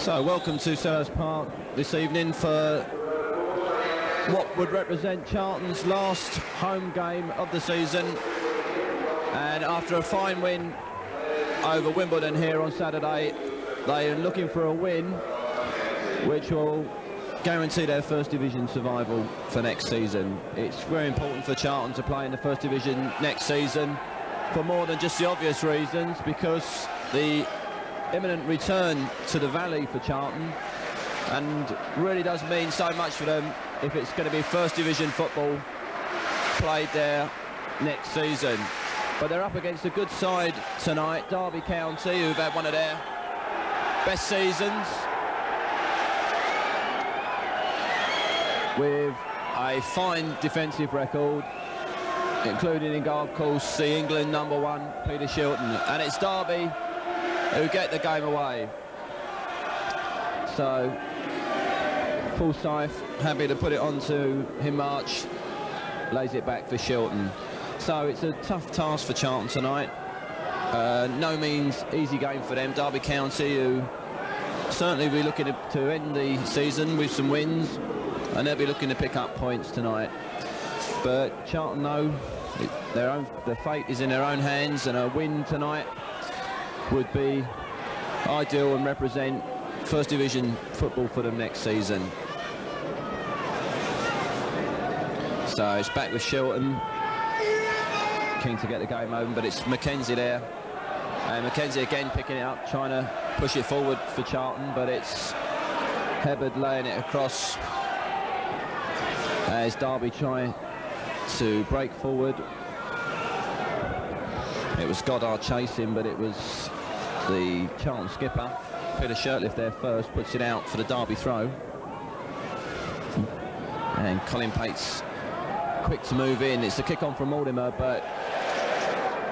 So welcome to Selhurst Park this evening for what would represent Charlton's last home game of the season, and after a fine win over Wimbledon here on Saturday, they are looking for a win which will guarantee their First Division survival for next season. It's very important for Charlton to play in the First Division next season for more than just the obvious reasons, because the imminent return to the Valley for Charlton and really does mean so much for them if it's going to be First Division football played there next season. But they're up against a good side tonight, Derby County, who've had one of their best seasons, with a fine defensive record, including in goal, of course, the England #1 Peter Shilton, and it's Derby who get the game away. So Forsyth happy to put it on to Hindmarch, lays it back for Shilton. So it's a tough task for Charlton tonight. No means easy game for them. Derby County, who certainly be looking to end the season with some wins, and they'll be looking to pick up points tonight. But Charlton know their fate is in their own hands, and a win tonight would be ideal and represent First Division football for them next season. So it's back with Shilton, keen to get the game open, but it's Mackenzie there, and Mackenzie again picking it up, trying to push it forward for Charlton, but it's Hebberd laying it across as Derby try to break forward. It was Goddard chasing, but it was the Charlton skipper, Peter Shirtliff, there first, puts it out for the Derby throw. And Colin Pate's quick to move in. It's a kick on from Mortimer, but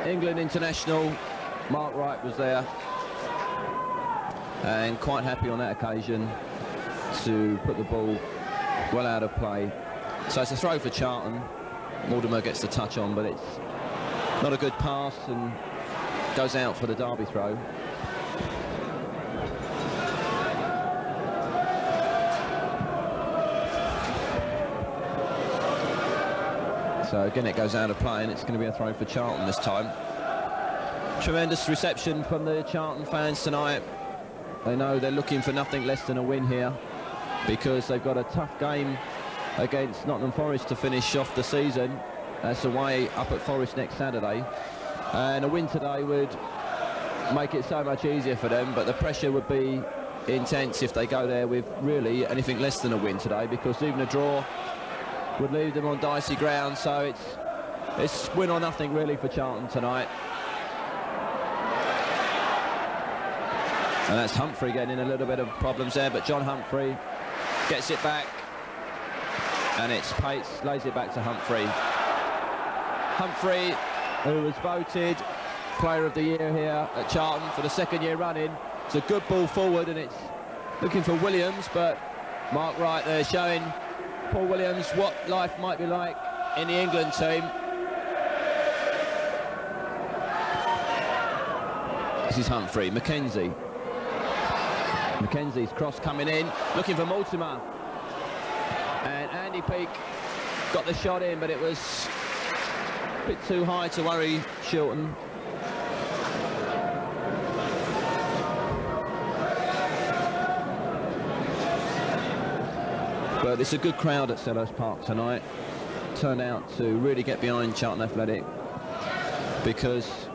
England international Wright was there, and quite happy on that occasion to put the ball well out of play. So it's a throw for Charlton. Mortimer gets the touch on, but it's not a good pass and goes out for the Derby throw. So again it goes out of play, and it's going to be a throw for Charlton this time. Tremendous reception from the Charlton fans tonight. They know they're looking for nothing less than a win here, because they've got a tough game against Nottingham Forest to finish off the season. That's away up at Forest next Saturday, and a win today would make it so much easier for them, but the pressure would be intense if they go there with really anything less than a win today, because even a draw would leave them on dicey ground. So it's win or nothing really for Charlton tonight. And that's Humphrey getting in a little bit of problems there, but John Humphrey gets it back, and it's Pates lays it back to Humphrey. Humphrey, who was voted Player of the Year here at Charlton for the second year running. It's a good ball forward, and it's looking for Williams, but Mark Wright there showing Paul Williams what life might be like in the England team. This is Humphrey. Mackenzie. Mackenzie's cross coming in, looking for Mortimer. And Andy Peake got the shot in, but it was a bit too high to worry Shilton. But it's a good crowd at Selhurst Park tonight. Turned out to really get behind Charlton Athletic, because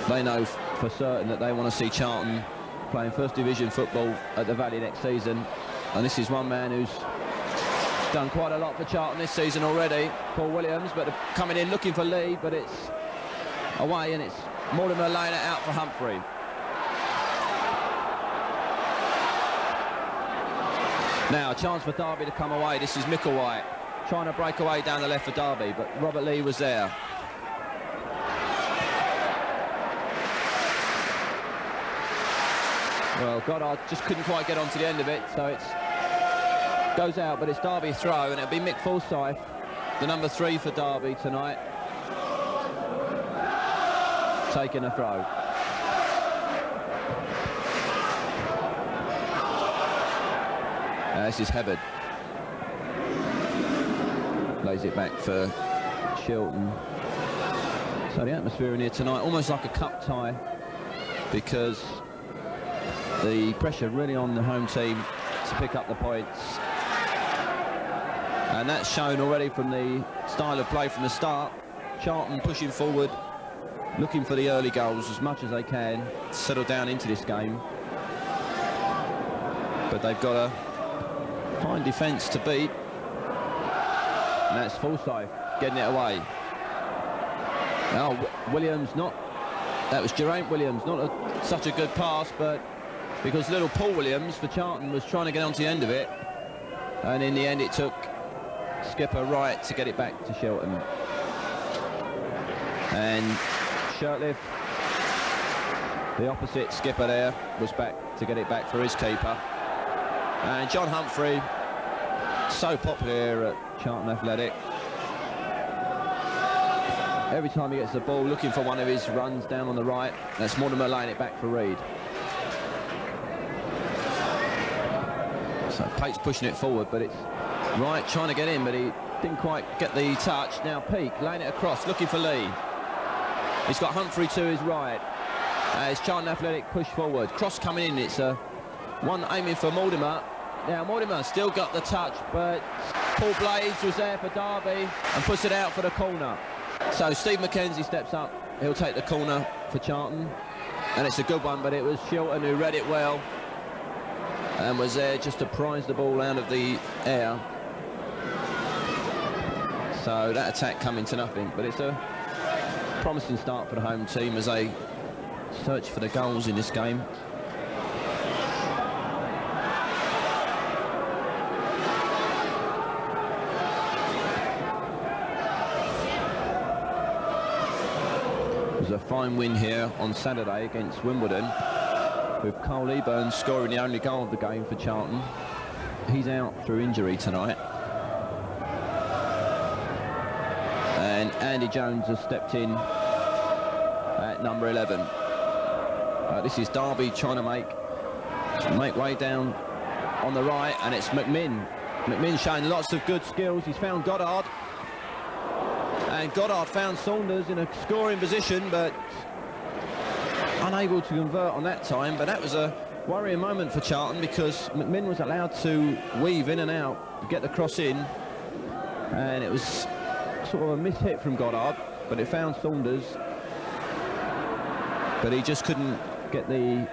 they know for certain that they want to see Charlton playing First Division football at the Valley next season. And this is one man who's done quite a lot for Charlton this season already, Paul Williams, but coming in looking for Lee, but it's away, and it's Mortimer laying it out for Humphrey. Now a chance for Derby to come away. This is Micklewhite trying to break away down the left for Derby, but Robert Lee was there. Well, Goddard just couldn't quite get onto the end of it, so it goes out, but it's Derby throw, and it'll be Mick Forsyth, the #3 for Derby tonight, taking a throw. This is Hebberd. Lays it back for Shilton. So the atmosphere in here tonight, almost like a cup tie, because the pressure really on the home team to pick up the points. And that's shown already from the style of play from the start. Charlton pushing forward, looking for the early goals as much as they can, settle down into this game. But they've got a fine defence to beat. And that's Forsyth getting it away. Now Williams that was Geraint Williams, not such a good pass, but because little Paul Williams for Charlton was trying to get onto the end of it, and in the end it took skipper Wright to get it back to Shilton. And Shirtliff, the opposite skipper there, was back to get it back for his keeper. And John Humphrey, so popular at Charlton Athletic. Every time he gets the ball, looking for one of his runs down on the right. That's Mortimer laying it back for Reid. So Peake's pushing it forward, but it's Wright trying to get in, but he didn't quite get the touch. Now Peake laying it across, looking for Lee. He's got Humphrey to his right. As Charlton Athletic push forward. Cross coming in, it's one aiming for Mortimer. Now Mortimer still got the touch, but Paul Blades was there for Derby and puts it out for the corner. So Steve Mackenzie steps up. He'll take the corner for Charlton, and it's a good one, but it was Shilton who read it well and was there just to prize the ball out of the air. So that attack coming to nothing, but it's a promising start for the home team as they search for the goals in this game. It was a fine win here on Saturday against Wimbledon, with Cole Eburn scoring the only goal of the game for Charlton. He's out through injury tonight. And Andy Jones has stepped in at number 11. This is Derby trying to make way down on the right, and it's McMinn. McMinn showing lots of good skills. He's found Goddard, and Goddard found Saunders in a scoring position, but unable to convert on that time. But that was a worrying moment for Charlton, because McMinn was allowed to weave in and out, get the cross in, and it was sort of a mishit from Goddard, but it found Saunders, but he just couldn't get the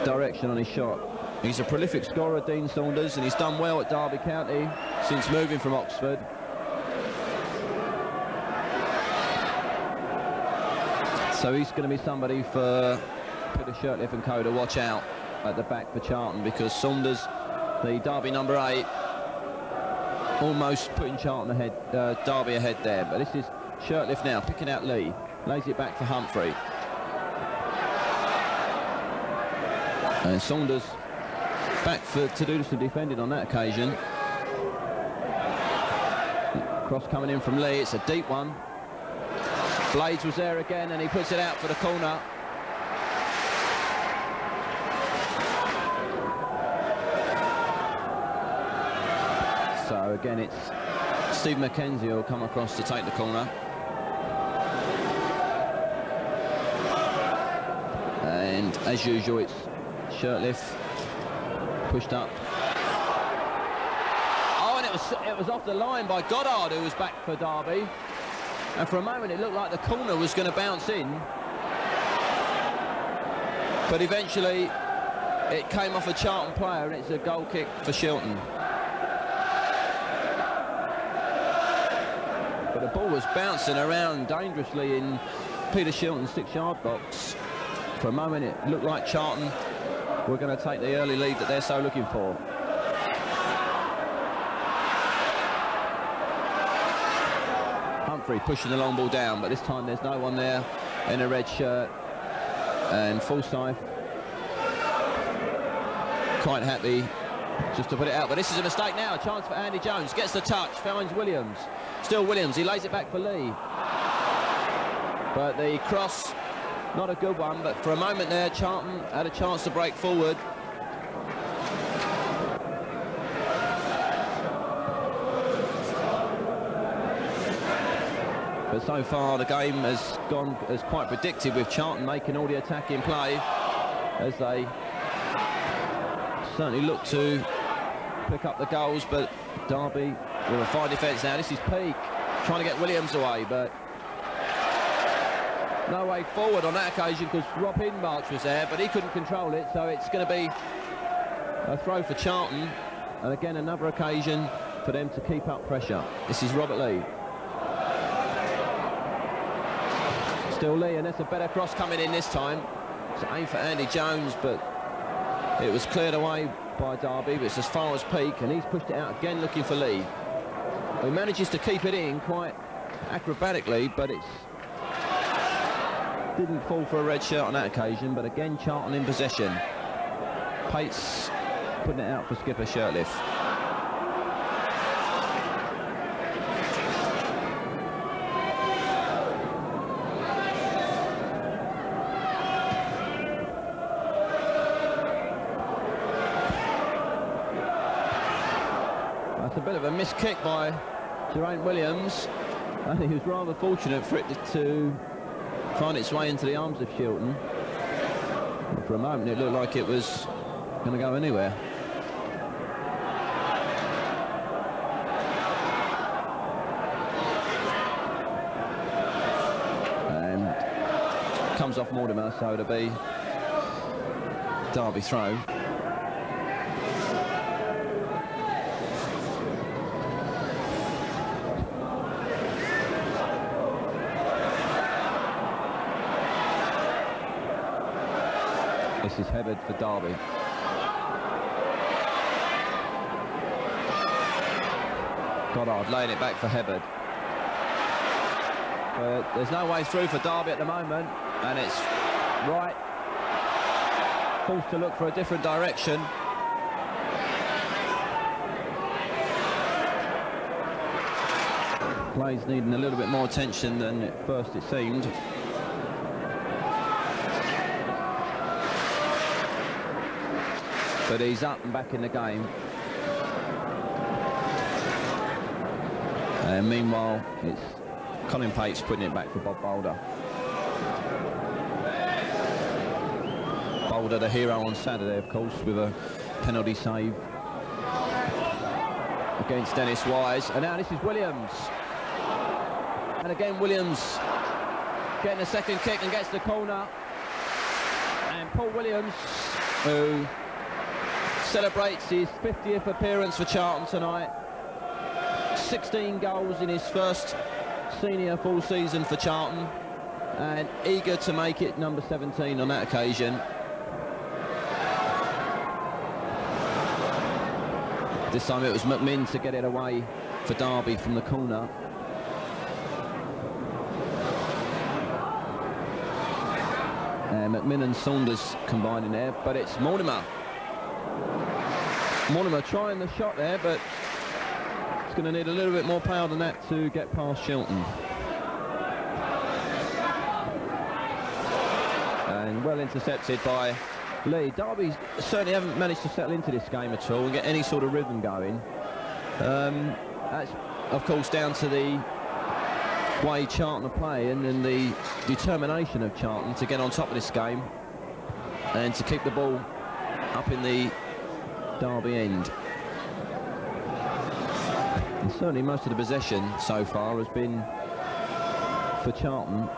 direction on his shot. He's a prolific scorer, Dean Saunders, and he's done well at Derby County since moving from Oxford. So he's going to be somebody for Peter Shirtliff and co to watch out at the back for Charlton, because Saunders, the Derby number 8, almost putting Charlton ahead, Derby ahead there. But this is Shirtliff now picking out Lee, lays it back for Humphrey, and Saunders back to do some defending on that occasion. Cross coming in from Lee, it's a deep one. Blades was there again, and he puts it out for the corner. So again, it's Steve Mackenzie will come across to take the corner. And as usual, it's Shirtliff pushed up. Oh, and it was off the line by Goddard, who was back for Derby. And for a moment it looked like the corner was going to bounce in, but eventually it came off a Charlton player, and it's a goal kick for Shilton. But the ball was bouncing around dangerously in Peter Shilton's 6-yard box. For a moment it looked like Charlton were going to take the early lead that they're so looking for. Humphrey pushing the long ball down, but this time there's no one there in a red shirt, and Forsyth quite happy just to put it out. But this is a mistake now. A chance for Andy Jones, gets the touch, finds Williams. Still Williams, he lays it back for Lee, but the cross, not a good one. But for a moment there Charlton had a chance to break forward. But so far the game has gone as quite predicted, with Charlton making all the attacking play as they certainly look to pick up the goals. But Derby with a fine defence now. This is Peake trying to get Williams away, but no way forward on that occasion because Rob Hindmarch was there, but he couldn't control it, so it's going to be a throw for Charlton, and again another occasion for them to keep up pressure. This is Robert Lee. Still Lee, and that's a better cross coming in this time. It's aimed for Andy Jones, but it was cleared away by Derby, but it's as far as Peake, and he's pushed it out again looking for Lee. He manages to keep it in quite acrobatically, but it's didn't fall for a red shirt on that occasion. But again Charlton in possession. Pates putting it out for skipper Shirtliff. That's a bit of a missed kick by Geraint Williams, and he was rather fortunate for it to find its way into the arms of Shilton. For a moment it looked like it was going to go anywhere. And comes off Mortimer, so it'll be Derby throw. This is Hebberd for Derby. Goddard laying it back for Hebberd. But there's no way through for Derby at the moment, and it's Wright forced to look for a different direction. Play's needing a little bit more attention than at first it seemed. But he's up and back in the game. And meanwhile, it's Colin Pates putting it back for Bob Boulder. Boulder, the hero on Saturday, of course, with a penalty save against Dennis Wise. And now this is Williams. And again, Williams getting a second kick and gets the corner. And Paul Williams, who celebrates his 50th appearance for Charlton tonight. 16 goals in his first senior full season for Charlton, and eager to make it number 17 on that occasion. This time it was McMinn to get it away for Derby from the corner. And McMinn and Saunders combining there, but it's Mortimer. Mortimer trying the shot there, but it's going to need a little bit more power than that to get past Shilton. And well intercepted by Lee. Derby certainly haven't managed to settle into this game at all and get any sort of rhythm going. That's of course down to the way Charlton are playing and the determination of Charlton to get on top of this game and to keep the ball up in the Derby end. And certainly most of the possession so far has been for Charlton.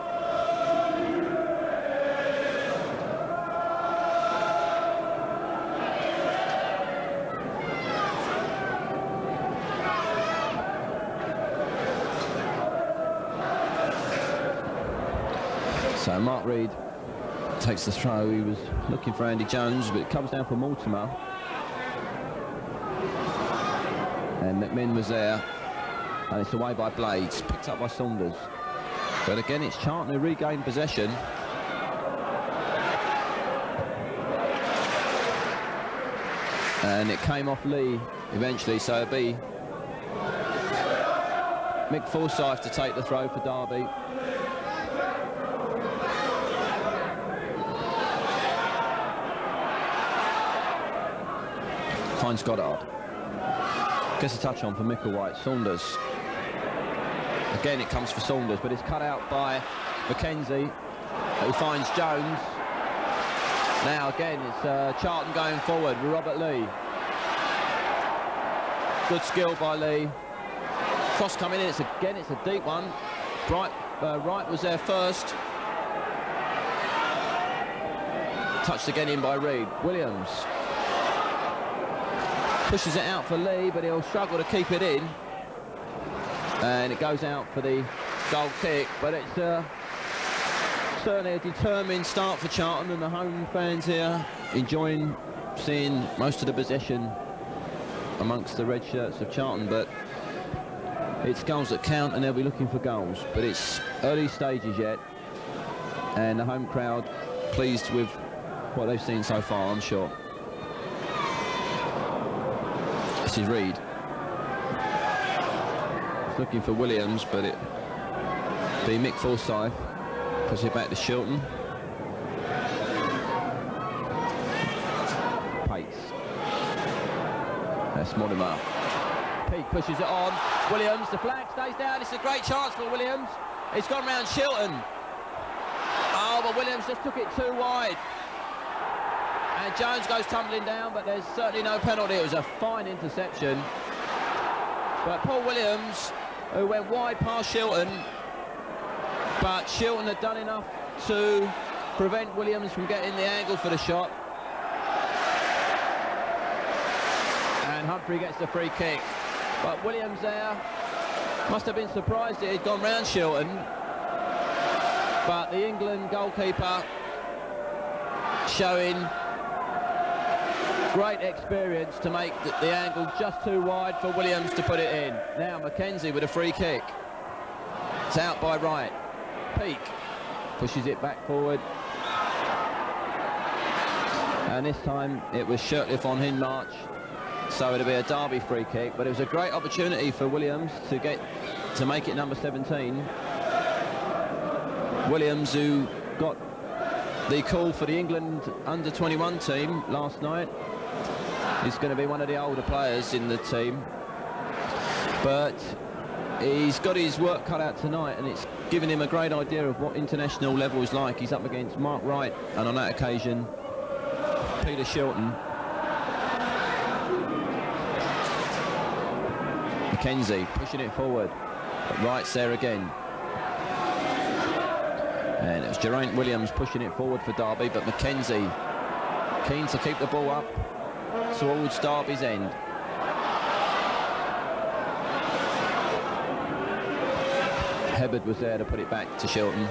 So Mark Reid takes the throw. He was looking for Andy Jones, but it comes down for Mortimer. And McMinn was there, and it's away by Blades, picked up by Saunders. But again, it's Charlton who regained possession. And it came off Lee eventually, so it'll be Mick Forsyth to take the throw for Derby. Finds Goddard. Gets a touch on for Micklewhite. Saunders. Again, it comes for Saunders, but it's cut out by Mackenzie, who finds Jones. Now again, it's Charlton going forward with Robert Lee. Good skill by Lee. Cross coming in, it's a deep one. Wright was there first. Touched again in by Reid. Williams pushes it out for Lee, but he'll struggle to keep it in. And it goes out for the goal kick, but it's certainly a determined start for Charlton, and the home fans here enjoying seeing most of the possession amongst the red shirts of Charlton. But it's goals that count, and they'll be looking for goals. But it's early stages yet, and the home crowd pleased with what they've seen so far, I'm sure. This is Reid. He's looking for Williams, but it be Mick Forsyth. Puts it back to Shilton. Pace. That's Mortimer. Peake pushes it on. Williams, the flag stays down. It's a great chance for Williams. It's gone round Shilton. Oh, but Williams just took it too wide. And Jones goes tumbling down, but there's certainly no penalty. It was a fine interception. But Paul Williams, who went wide past Shilton, but Shilton had done enough to prevent Williams from getting the angle for the shot. And Humphrey gets the free kick. But Williams there must have been surprised it had gone round Shilton. But the England goalkeeper showing great experience to make the angle just too wide for Williams to put it in. Now Mackenzie with a free kick. It's out by Wright. Peake pushes it back forward. And this time it was Shirtliff on Hindmarch. So it'll be a Derby free kick, but it was a great opportunity for Williams to make it number 17. Williams, who got the call for the England under-21 team last night, is going to be one of the older players in the team. But he's got his work cut out tonight, and it's given him a great idea of what international level is like. He's up against Mark Wright, and on that occasion, Peter Shilton. Mackenzie pushing it forward, but Wright's there again. And it was Geraint Williams pushing it forward for Derby, but Mackenzie keen to keep the ball up towards Derby's end. Hebberd was there to put it back to Shilton.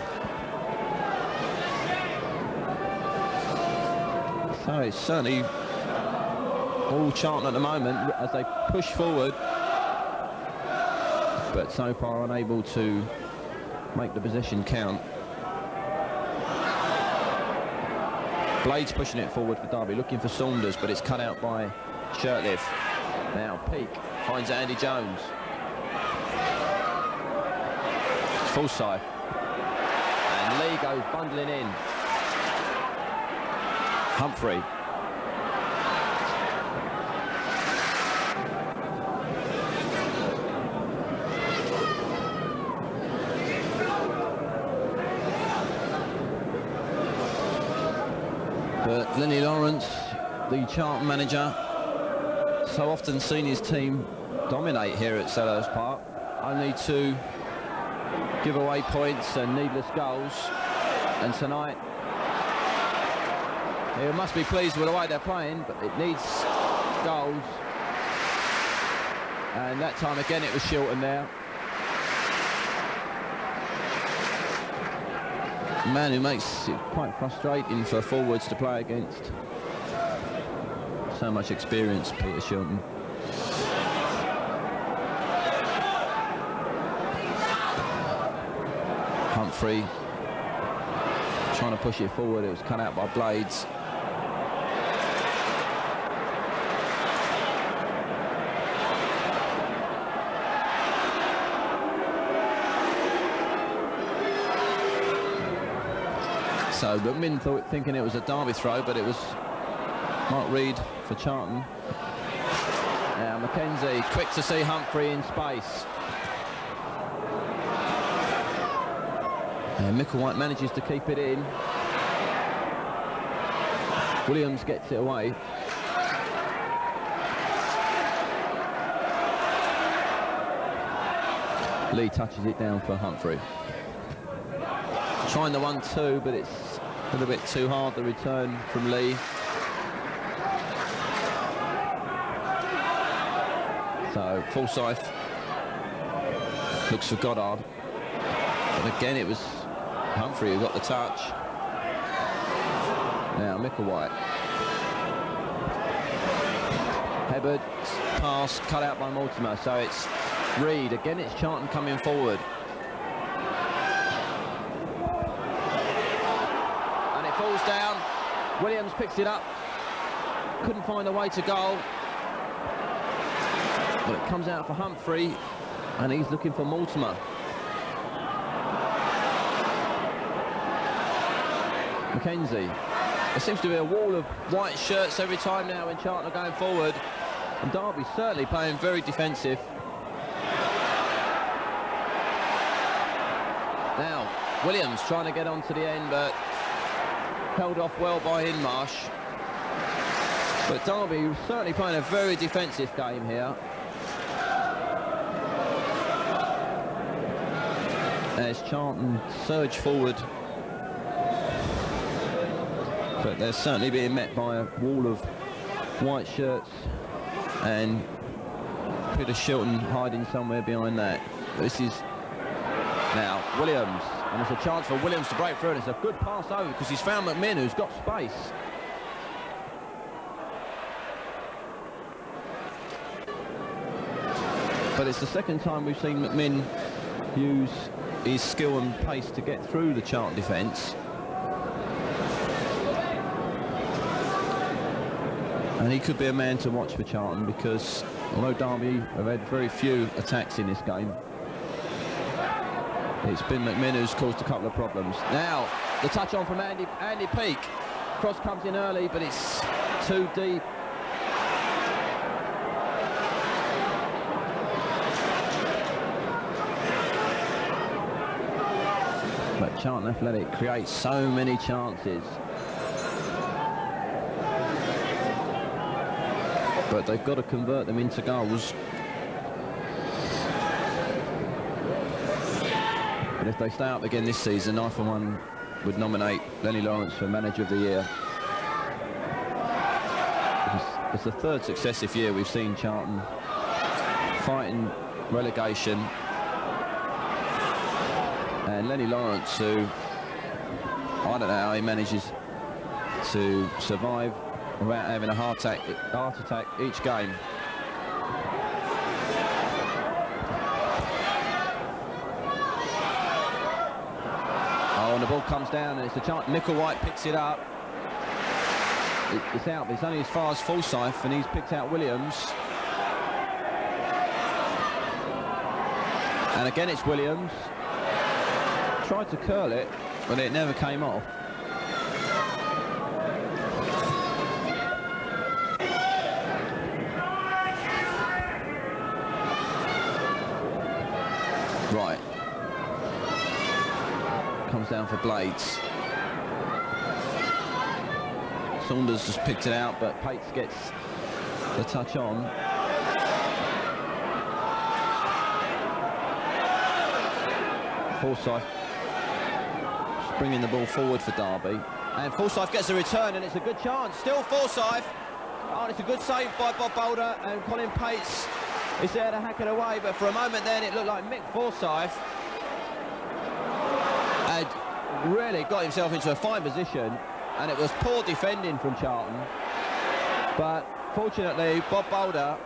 So it's certainly all Charlton at the moment as they push forward, but so far unable to make the possession count. Blades pushing it forward for Derby, looking for Saunders, but it's cut out by Shirtliff. Now Peake finds Andy Jones. Forsyth. And Lee goes bundling in. Humphrey. But Lenny Lawrence, the Charlton manager, so often seen his team dominate here at Selhurst Park, only to give away points and needless goals. And tonight, he must be pleased with the way they're playing, but it needs goals. And that time again it was Shilton there. A man who makes it quite frustrating for forwards to play against. So much experience, Peter Shilton. Humphrey trying to push it forward. It was cut out by Blades. So McMinn thinking it was a Derby throw, but it was Mark Reid for Charlton. Now Mackenzie quick to see Humphrey in space. And Micklewhite manages to keep it in. Williams gets it away. Lee touches it down for Humphrey. Trying the 1-2, but it's a little bit too hard, the return from Lee. So Forsyth looks for Goddard. But again, it was Humphrey who got the touch. Now Micklewhite. Hebberd, pass cut out by Mortimer. So it's Reid. Again, it's Charlton coming forward. And it falls down. Williams picks it up. Couldn't find a way to goal. But it comes out for Humphrey. And he's looking for Mortimer. Mackenzie. There seems to be a wall of white shirts every time now when Charlton are going forward. And Derby's certainly playing very defensive. Now, Williams trying to get on to the end, but held off well by Hindmarch. But Derby certainly playing a very defensive game here. As Charlton surge forward. But they're certainly being met by a wall of white shirts and Peter Shilton hiding somewhere behind that. This is now Williams, and it's a chance for Williams to break through, and it's a good pass over because he's found McMinn, who's got space. But it's the second time we've seen McMinn use his skill and pace to get through the Charlton defence. And he could be a man to watch for Charlton because although Derby have had very few attacks in this game, it's been McMinn who's caused a couple of problems. Now, the touch on from Andy Peake. Cross comes in early, but it's too deep. But Charlton Athletic creates so many chances. But they've got to convert them into goals. But if they stay up again this season, I for one would nominate Lenny Lawrence for Manager of the Year. It's the third successive year we've seen Charlton fighting relegation. And Lenny Lawrence, who, I don't know how he manages to survive without having a heart attack each game. Oh, and the ball comes down, and it's a chance. Micklewhite picks it up. It's out, but it's only as far as Forsyth, and he's picked out Williams. And again, it's Williams. Tried to curl it, but it never came off. Right. Comes down for Blades. Saunders just picked it out, but Peake gets the touch on. Forsyth bringing the ball forward for Derby. And Forsyth gets a return, and it's a good chance. Still Forsyth. Oh, and it's a good save by Bob Boulder, and Colin Pates is there to hack it away, but for a moment then it looked like Mick Forsyth had really got himself into a fine position, and it was poor defending from Charlton. But fortunately, Bob Boulder,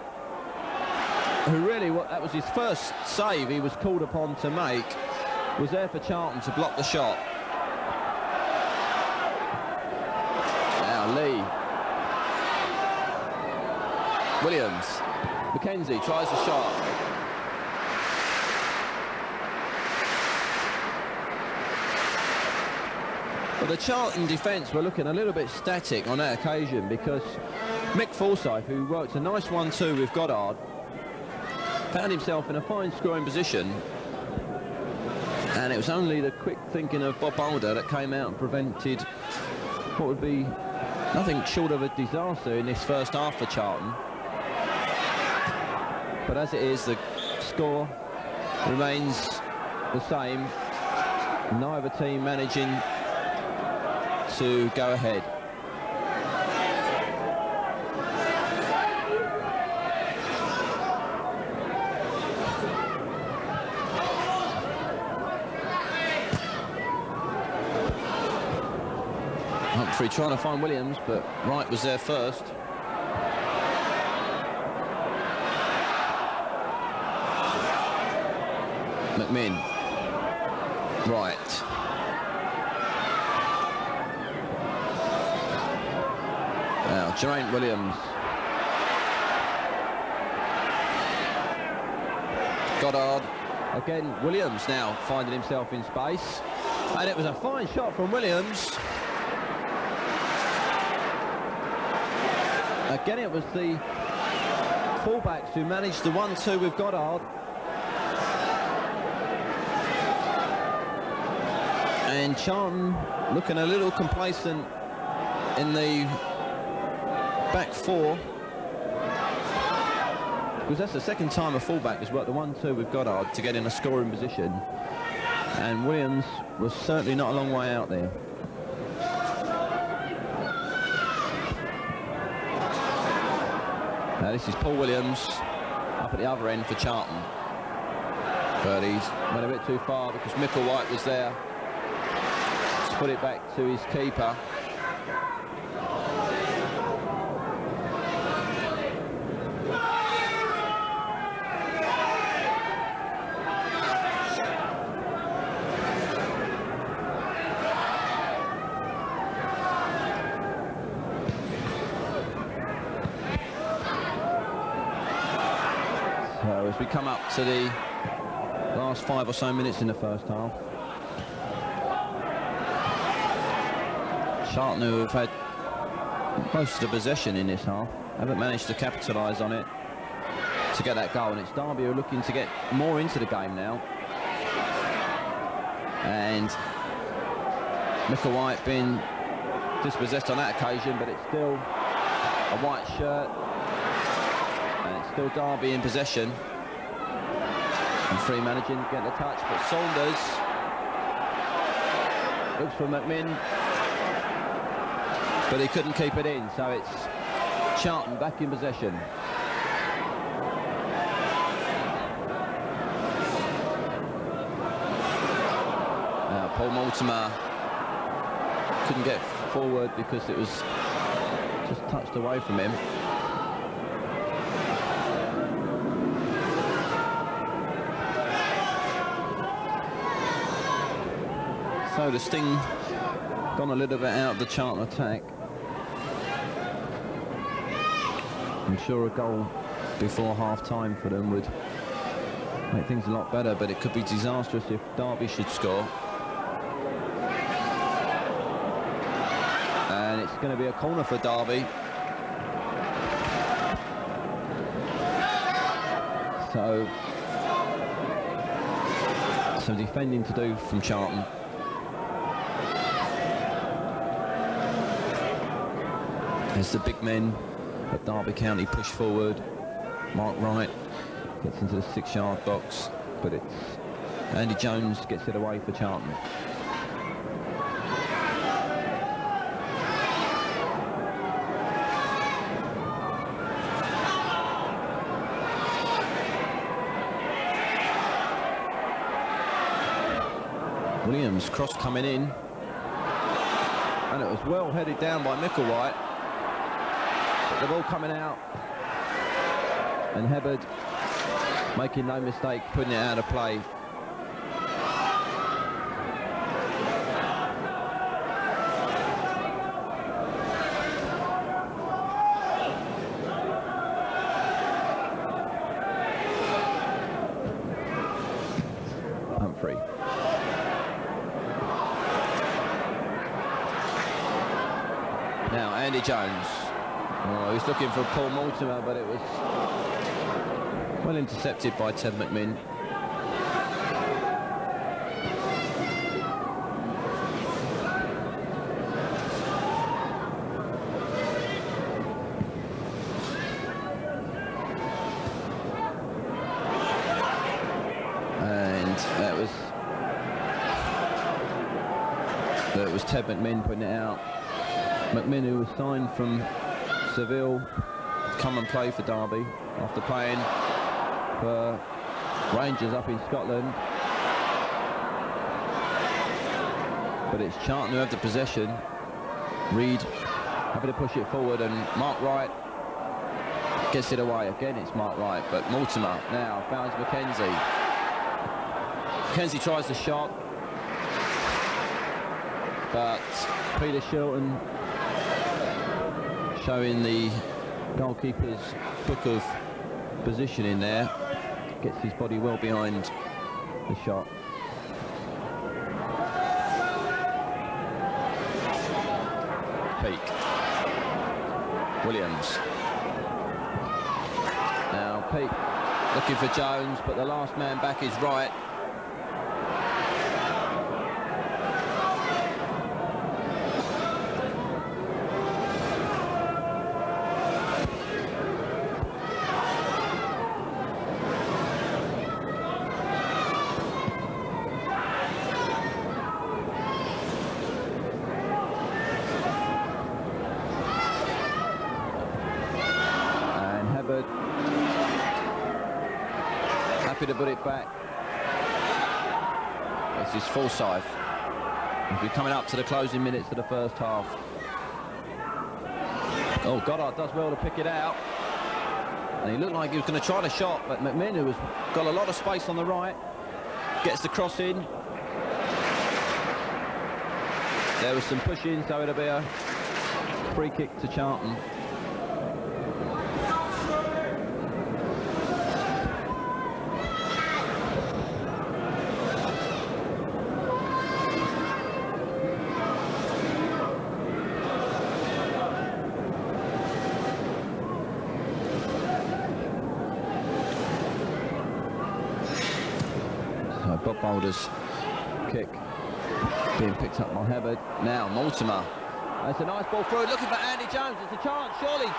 who really, that was his first save he was called upon to make, was there for Charlton to block the shot. Now Lee. Williams. Mackenzie tries the shot. But the Charlton defence were looking a little bit static on that occasion because Mick Forsyth, who worked a nice 1-2 with Goddard, found himself in a fine scoring position. And it was only the quick thinking of Bob Boulder that came out and prevented what would be nothing short of a disaster in this first half for Charlton. But as it is, the score remains the same. Neither team managing to go ahead. Humphrey trying to find Williams, but Wright was there first. McMinn. Wright. Now, Geraint Williams. Goddard. Again, Williams now finding himself in space. And it was a fine shot from Williams. Again, it was the fullbacks who managed the 1-2 with Goddard. And Charlton looking a little complacent in the back four, because that's the second time a fullback has worked the 1-2 with Goddard to get in a scoring position, and Williams was certainly not a long way out there. Now this is Paul Williams up at the other end for Charlton, but he's went a bit too far because Micklewhite was there. Put it back to his keeper. So as we come up to the last 5 or so minutes in the first half, Charlton, who have had most of the possession in this half, haven't managed to capitalise on it to get that goal, and it's Derby who are looking to get more into the game now. And Micklewhite being dispossessed on that occasion, but it's still a white shirt, and it's still Derby in possession. And Free managing to get the touch, but Saunders looks for McMinn, but he couldn't keep it in, so it's Charlton back in possession. Now Paul Mortimer couldn't get forward because it was just touched away from him. So the sting gone a little bit out of the Charlton attack. I'm sure a goal before half-time for them would make things a lot better, but it could be disastrous if Derby should score. And it's going to be a corner for Derby. So some defending to do from Charlton. As the big men at Derby County push forward, Mark Wright gets into the 6-yard box, but it's Andy Jones gets it away for Charlton. Williams cross coming in, and it was well headed down by Micklewhite. The ball coming out, and Hebberd making no mistake putting it out of play. Humphrey. Now Andy Jones. Oh, he's looking for Paul Mortimer, but it was well intercepted by Ted McMinn. It was Ted McMinn putting it out. McMinn, who was signed from Seville, come and play for Derby after playing for Rangers up in Scotland. But it's Charlton who have the possession. Reid happy to push it forward, and Mark Wright gets it away. Again, it's Mark Wright, but Mortimer now finds Mackenzie. Mackenzie tries the shot, but Peter Shilton, showing the goalkeeper's book of positioning there, gets his body well behind the shot. Peake. Williams. Now Peake looking for Jones, but the last man back is Wright. Happy to put it back. This is Forsyth. We're coming up to the closing minutes of the first half. Oh, Goddard does well to pick it out. And he looked like he was going to try the shot, but McMinn, who has got a lot of space on the right, gets the cross in. There was some push-in, so it'll be a free kick to Charlton. Bob Boulder's kick being picked up by Hebberd. Now Mortimer. That's a nice ball through, looking for Andy Jones. It's a chance, surely.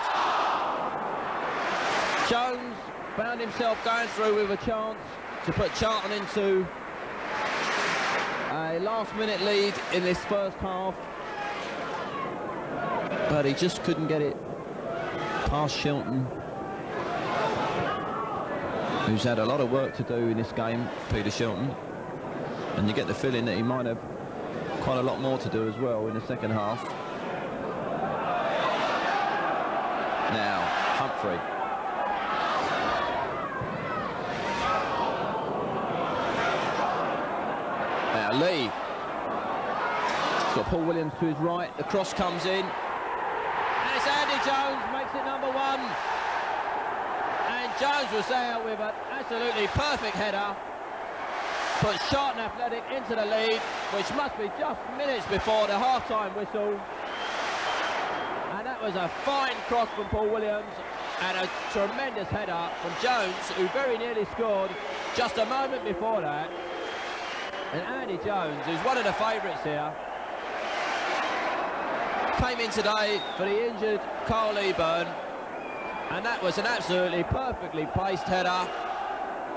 Jones found himself going through with a chance to put Charlton into a last-minute lead in this first half, but he just couldn't get it past Shilton, who's had a lot of work to do in this game, Peter Shilton, and you get the feeling that he might have quite a lot more to do as well in the second half. Now, Humphrey. Now, Lee. He's got Paul Williams to his right. The cross comes in. And it's Andy Jones, makes it number one. Jones was there with an absolutely perfect header, puts Charlton Athletic into the lead, which must be just minutes before the half-time whistle. And that was a fine cross from Paul Williams and a tremendous header from Jones, who very nearly scored just a moment before that. And Andy Jones, who's one of the favourites here, came in today for the injured Carl Eburn. And that was an absolutely perfectly placed header.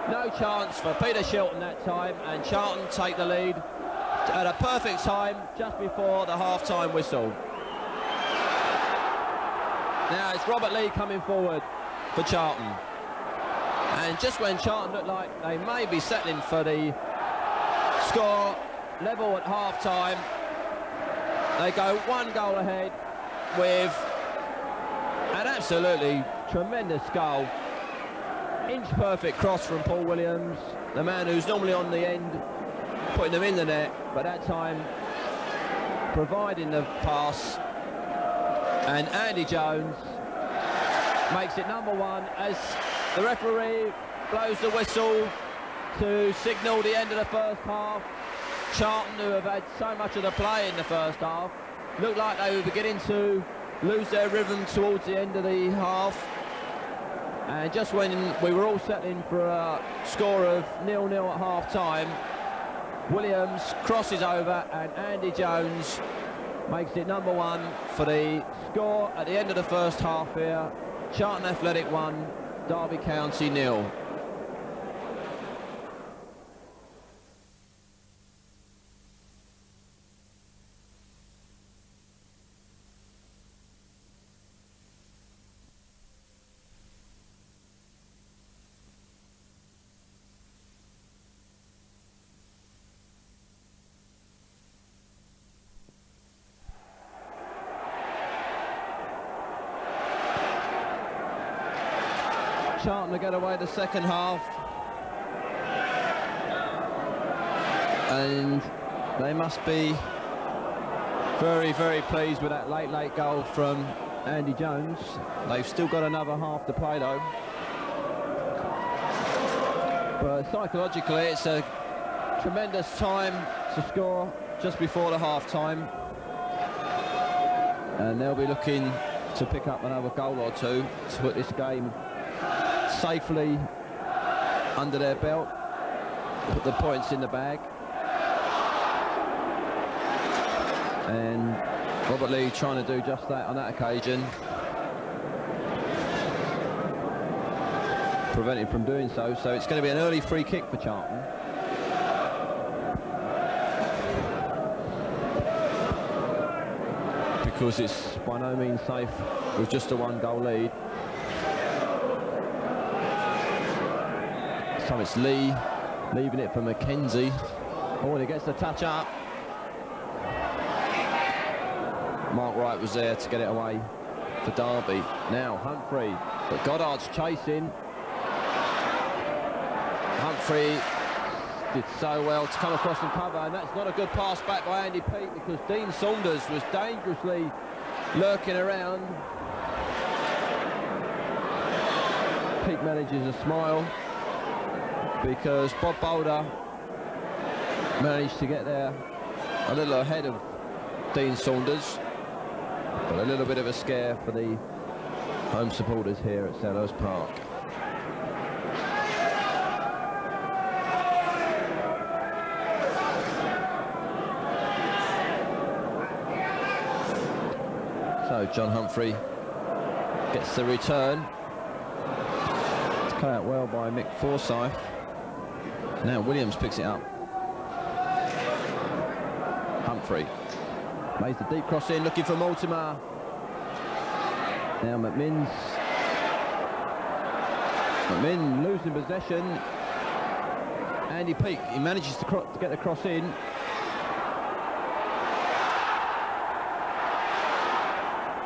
No chance for Peter Shilton that time, and Charlton take the lead at a perfect time just before the half-time whistle. Now it's Robert Lee coming forward for Charlton. And just when Charlton looked like they may be settling for the score level at half-time, they go one goal ahead with an absolutely tremendous goal. Inch-perfect cross from Paul Williams, the man who's normally on the end, putting them in the net, but that time providing the pass. And Andy Jones makes it number one as the referee blows the whistle to signal the end of the first half. Charlton, who have had so much of the play in the first half, looked like they were beginning to lose their rhythm towards the end of the half. And just when we were all settling for a score of 0-0 at half-time, Williams crosses over and Andy Jones makes it number one for the score at the end of the first half here. Charlton Athletic 1, Derby County 0. Charlton to get away the second half. And they must be very, very pleased with that late goal from Andy Jones. They've still got another half to play though. But psychologically, it's a tremendous time to score just before the half-time. And they'll be looking to pick up another goal or two to put this game safely under their belt, put the points in the bag. And Robert Lee trying to do just that on that occasion, prevented from doing so. So it's going to be an early free kick for Charlton. Because it's by no means safe with just a 1-goal lead. So it's Lee leaving it for Mackenzie. Oh, and he gets the touch up. Mark Wright was there to get it away for Derby. Now Humphrey, but Goddard's chasing. Humphrey did so well to come across and cover, and that's not a good pass back by Andy Peake, because Dean Saunders was dangerously lurking around. Peake manages a smile because Bob Boulder managed to get there a little ahead of Dean Saunders. But a little bit of a scare for the home supporters here at Selhurst Park. So John Humphrey gets the return. It's cut out well by Mick Forsyth. Now Williams picks it up. Humphrey makes the deep cross in, looking for Mortimer. Now McMinn losing possession. Andy Peake, he manages to get the cross in.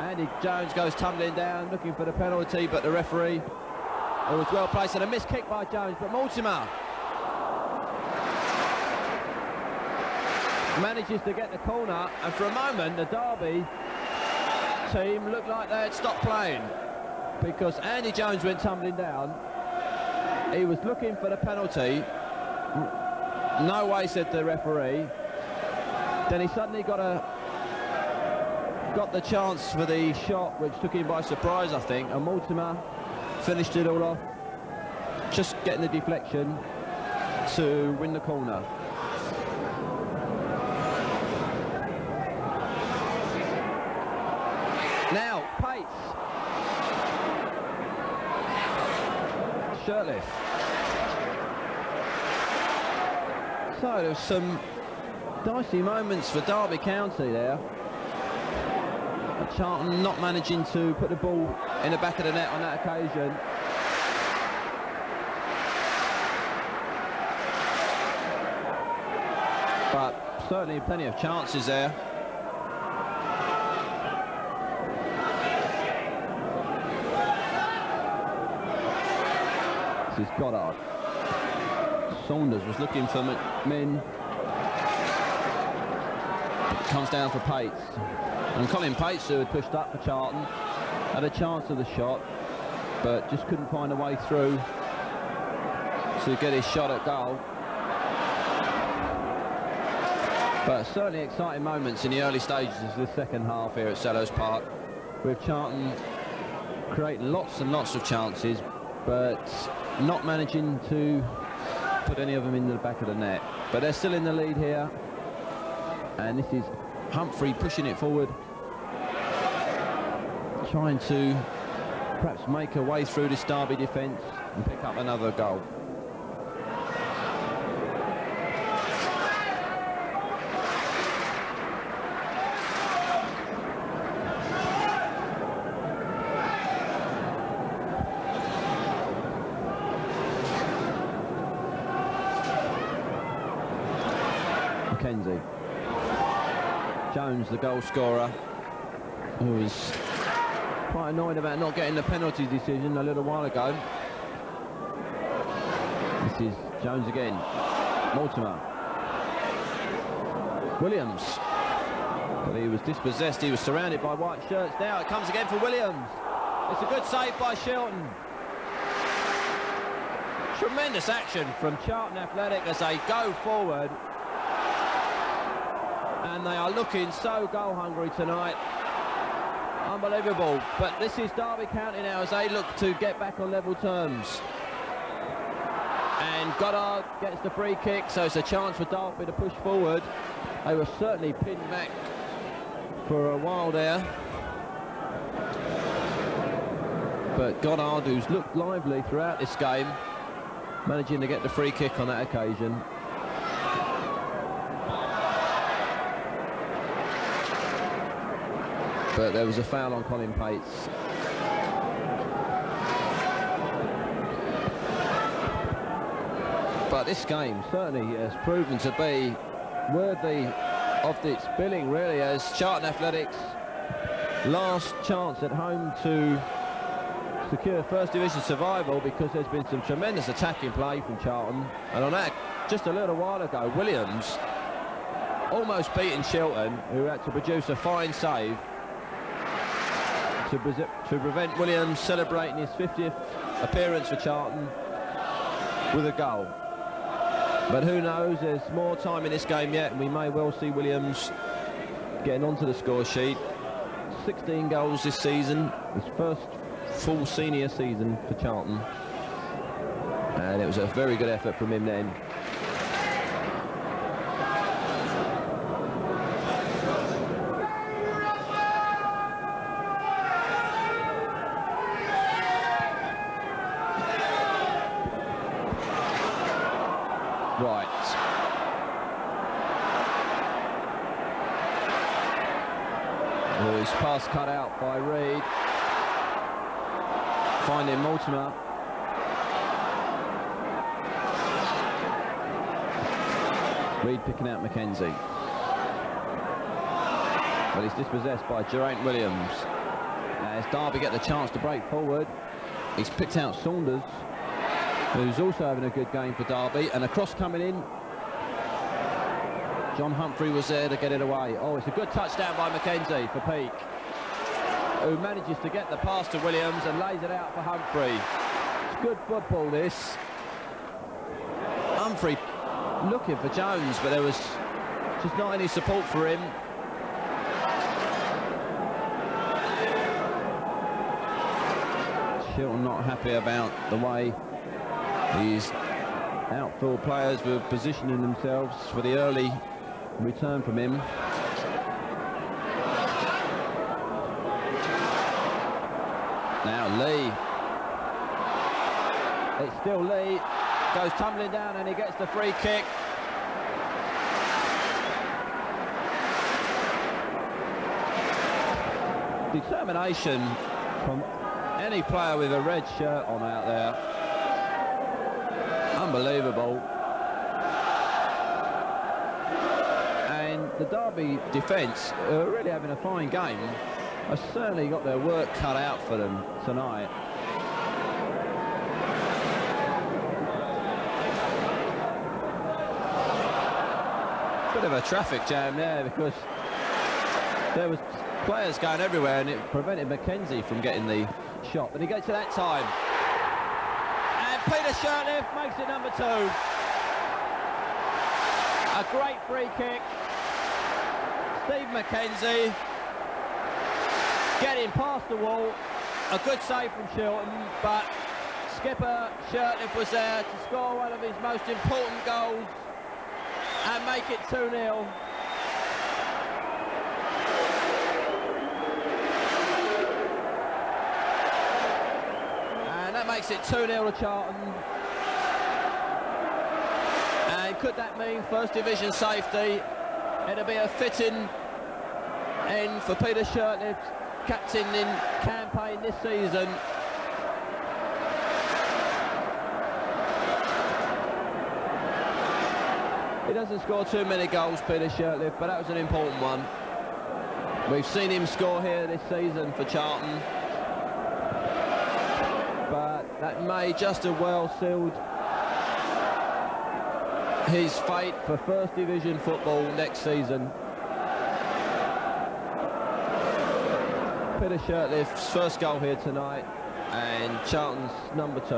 Andy Jones goes tumbling down, looking for the penalty, but the referee, it was well placed, and a missed kick by Jones, but Mortimer manages to get the corner, and for a moment the Derby team looked like they had stopped playing, because Andy Jones went tumbling down. He was looking for the penalty. No way, said the referee. Then he suddenly got the chance for the shot, which took him by surprise, I think, and Mortimer finished it all off, just getting the deflection to win the corner. Now, Pates. Shirtliff. So there's some dicey moments for Derby County there. But Charlton not managing to put the ball in the back of the net on that occasion. But certainly plenty of chances there. This is Goddard. Saunders was looking for McMinn. Comes down for Pates. And Colin Pates, who had pushed up for Charlton, had a chance of the shot, but just couldn't find a way through to get his shot at goal. But certainly exciting moments in the early stages of the second half here at Selhurst Park, with Charlton creating lots and lots of chances, but not managing to put any of them into the back of the net. But they're still in the lead here, and this is Humphrey pushing it forward, trying to perhaps make a way through this Derby defence and pick up another goal. Mackenzie. Jones, the goal scorer, who was quite annoyed about not getting the penalty decision a little while ago. This is Jones again. Mortimer. Williams. But he was dispossessed. He was surrounded by white shirts. Now it comes again for Williams. It's a good save by Shilton. Tremendous action from Charlton Athletic as they go forward. And they are looking so goal hungry tonight. Unbelievable. But this is Derby County now as they look to get back on level terms. And Goddard gets the free kick, so it's a chance for Derby to push forward. They were certainly pinned back for a while there. But Goddard, who's looked lively throughout this game, managing to get the free kick on that occasion. But there was a foul on Colin Pates. But this game certainly has proven to be worthy of its billing, really, as Charlton Athletics' last chance at home to secure First Division survival, because there's been some tremendous attacking play from Charlton. And on that, just a little while ago, Williams almost beating Shilton, who had to produce a fine save to prevent Williams celebrating his 50th appearance for Charlton with a goal. But who knows, there's more time in this game yet, and we may well see Williams getting onto the score sheet. 16 goals this season, his first full senior season for Charlton. And it was a very good effort from him then. Right. His pass cut out by Reid. Finding Mortimer. Reid picking out Mackenzie. But he's dispossessed by Geraint Williams. As Derby get the chance to break forward, he's picked out Saunders, who's also having a good game for Derby, and a cross coming in. John Humphrey was there to get it away. Oh, it's a good touchdown by Mackenzie for Peake, who manages to get the pass to Williams and lays it out for Humphrey. It's good football, this. Humphrey looking for Jones, but there was just not any support for him. Shilton not happy about the way these outfield players were positioning themselves for the early return from him. Now Lee. It's still Lee. Goes tumbling down and he gets the free kick. Determination from any player with a red shirt on out there. Unbelievable. And the Derby defence are really having a fine game. Have certainly got their work cut out for them tonight. Bit of a traffic jam there, because there was players going everywhere and it prevented Mackenzie from getting the shot. But he gets to that time. And Peter Shirtliff makes it number 2. A great free kick. Steve Mackenzie getting past the wall. A good save from Shilton, but skipper Shirtliff was there to score one of his most important goals and make it 2-0. And that makes it 2-0 to Charlton. And could that mean First Division safety? It'll be a fitting end for Peter Shirtliff's captaining campaign this season. He doesn't score too many goals, Peter Shirtliff, but that was an important one. We've seen him score here this season for Charlton, but that may just have well sealed his fate for First Division football next season. Peter Shirtliff's first goal here tonight, and Charlton's number 2.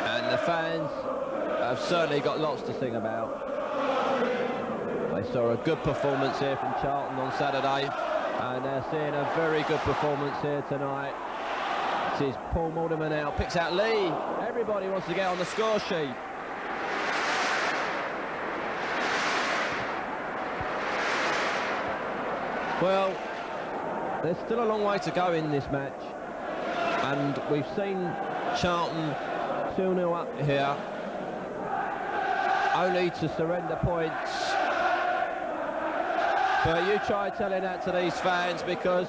And the fans have certainly got lots to sing about. They saw a good performance here from Charlton on Saturday, and they're seeing a very good performance here tonight. This is Paul Mortimer now, picks out Lee. Everybody wants to get on the score sheet. Well, there's still a long way to go in this match, and we've seen Charlton 2-0 up here, only to surrender points. But you try telling that to these fans, because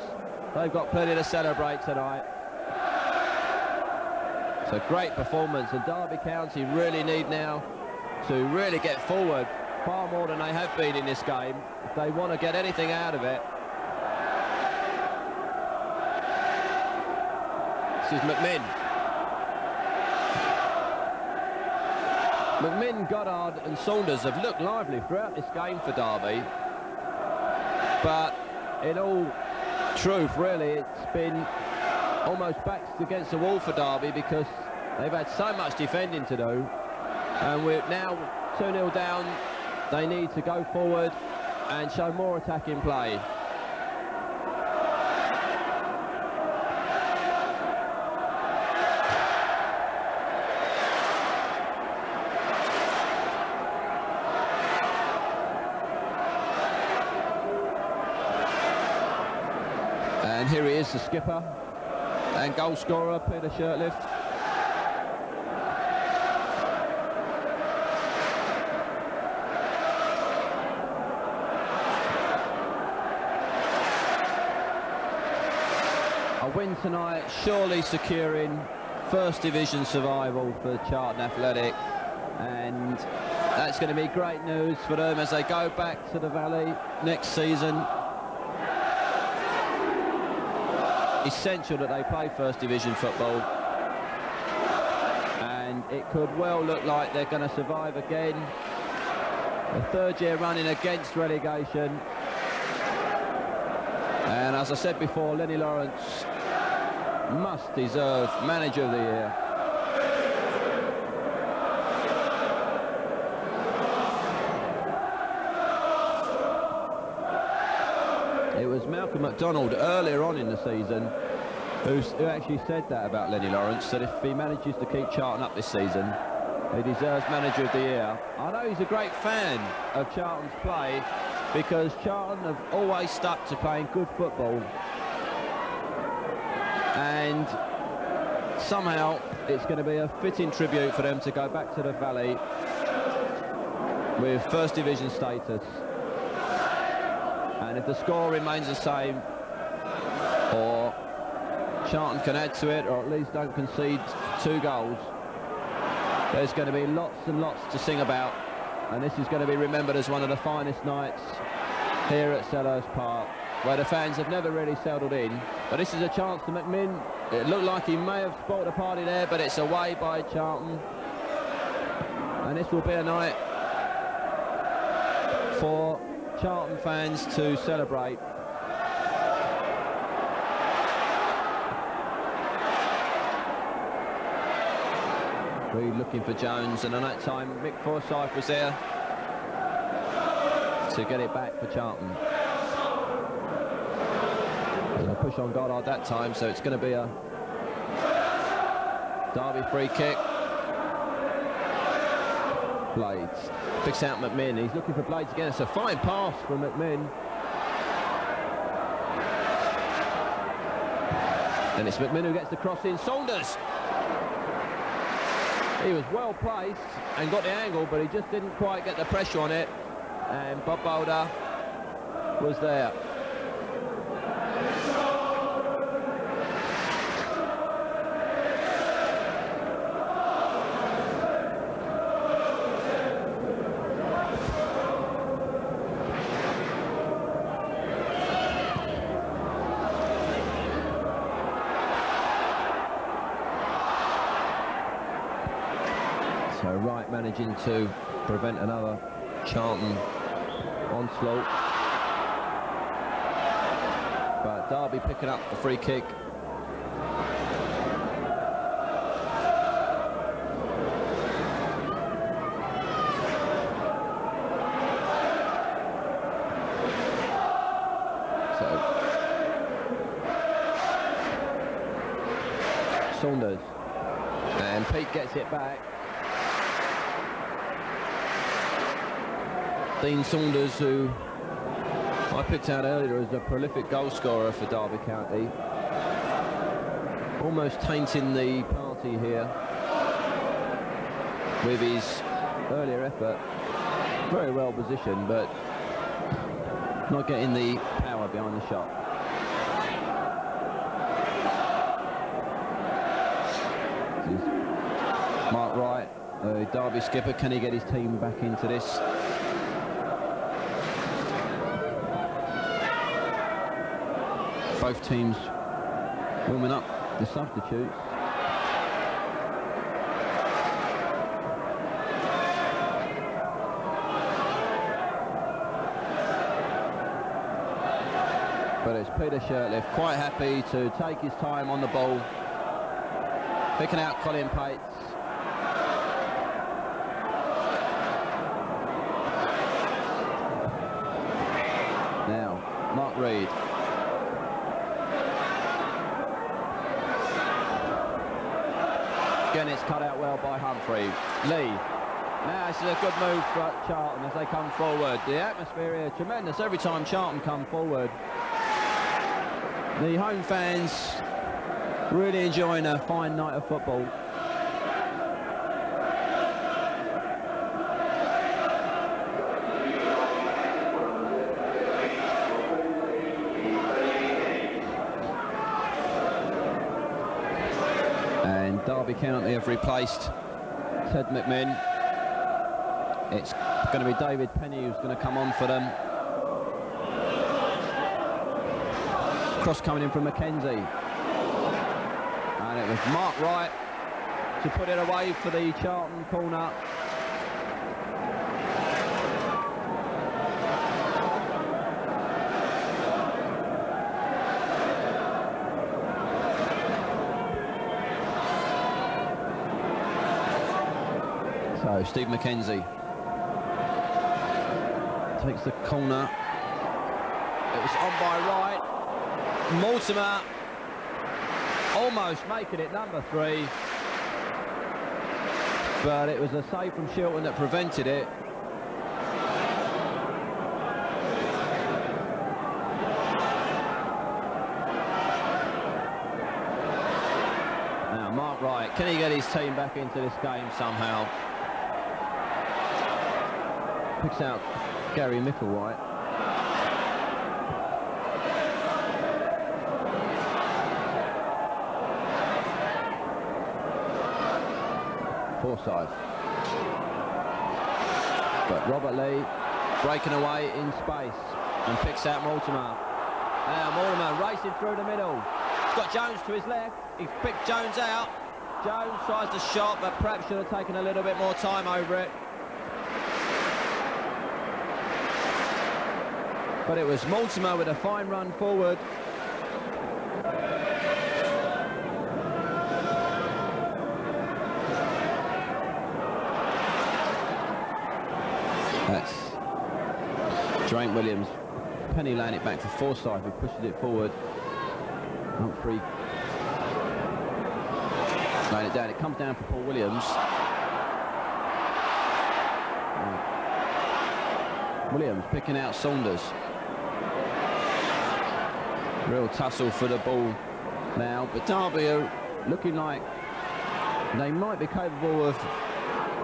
they've got plenty to celebrate tonight. It's a great performance, and Derby County really need now to really get forward far more than they have been in this game if they want to get anything out of it. This is McMinn. McMinn, Goddard and Saunders have looked lively throughout this game for Derby. But in all truth, really, it's been almost backs against the wall for Derby, because they've had so much defending to do. And we're now 2-0 down. They need to go forward and show more attacking play. And here he is, the skipper and goal scorer, Peter Shirtliff. A win tonight, surely securing First Division survival for Charlton Athletic, and that's going to be great news for them as they go back to the Valley next season. Essential that they play First Division football, and it could well look like they're going to survive again. The 3rd year running against relegation, and as I said before, Lenny Lawrence must deserve Manager of the Year. It was Malcolm MacDonald earlier on in the season who actually said that about Lenny Lawrence, that if he manages to keep Charlton up this season, he deserves Manager of the Year. I know he's a great fan of Charlton's play, because Charlton have always stuck to playing good football, and somehow it's going to be a fitting tribute for them to go back to the Valley with First Division status. And if the score remains the same, or Charlton can add to it, or at least don't concede 2 goals, there's going to be lots and lots to sing about, and this is going to be remembered as one of the finest nights here at Selhurst Park, where the fans have never really settled in. But this is a chance to McMinn. It looked like he may have spoilt a party there, but it's away by Charlton, and this will be a night for Charlton fans to celebrate. Reid looking for Jones, and at that time Mick Forsyth was there to get it back for Charlton. And a push on Goddard that time, so it's going to be a Derby free kick. Blades picks out McMinn. He's looking for Blades again. It's a fine pass from McMinn. And it's McMinn who gets the cross in. Saunders! He was well placed and got the angle, but he just didn't quite get the pressure on it. And Bob Boulder was there. So Wright managing to prevent another Charlton onslaught. But Derby picking up the free kick. Saunders, and Peake gets it back. Dean Saunders, who I picked out earlier as a prolific goal scorer for Derby County, almost tainting the party here with his earlier effort. Very well positioned, but not getting the power behind the shot. Mark Wright, the Derby skipper, can he get his team back into this? Both teams warming up the substitutes. But it's Peter Shirtliff, quite happy to take his time on the ball, picking out Colin Pates. Now, Mark Reid. Again, it's cut out well by Humphrey. Lee. Now, this is a good move for Charlton as they come forward. The atmosphere here, tremendous every time Charlton come forward. The home fans really enjoying a fine night of football. And Derby County have replaced Ted McMinn. It's going to be David Penney who's going to come on for them. Cross coming in from Mackenzie. And it was Mark Wright to put it away for the Charlton corner. So Steve Mackenzie takes the corner. It was on by Wright. Mortimer almost making it number 3, but it was a save from Shilton that prevented it. Now Mark Wright, can he get his team back into this game somehow? Picks out Gary Micklewhite. Forsyth. But Robert Lee breaking away in space and picks out Mortimer. Now Mortimer racing through the middle. He's got Jones to his left. He's picked Jones out. Jones tries to shot, but perhaps should have taken a little bit more time over it. But it was Mortimer with a fine run forward. That's Drain Williams. Penney laying it back for Forsyth, who pushes it forward. Humphrey laying it down. It comes down for Paul Williams. Williams picking out Saunders. Real tussle for the ball now, but Derby are looking like they might be capable of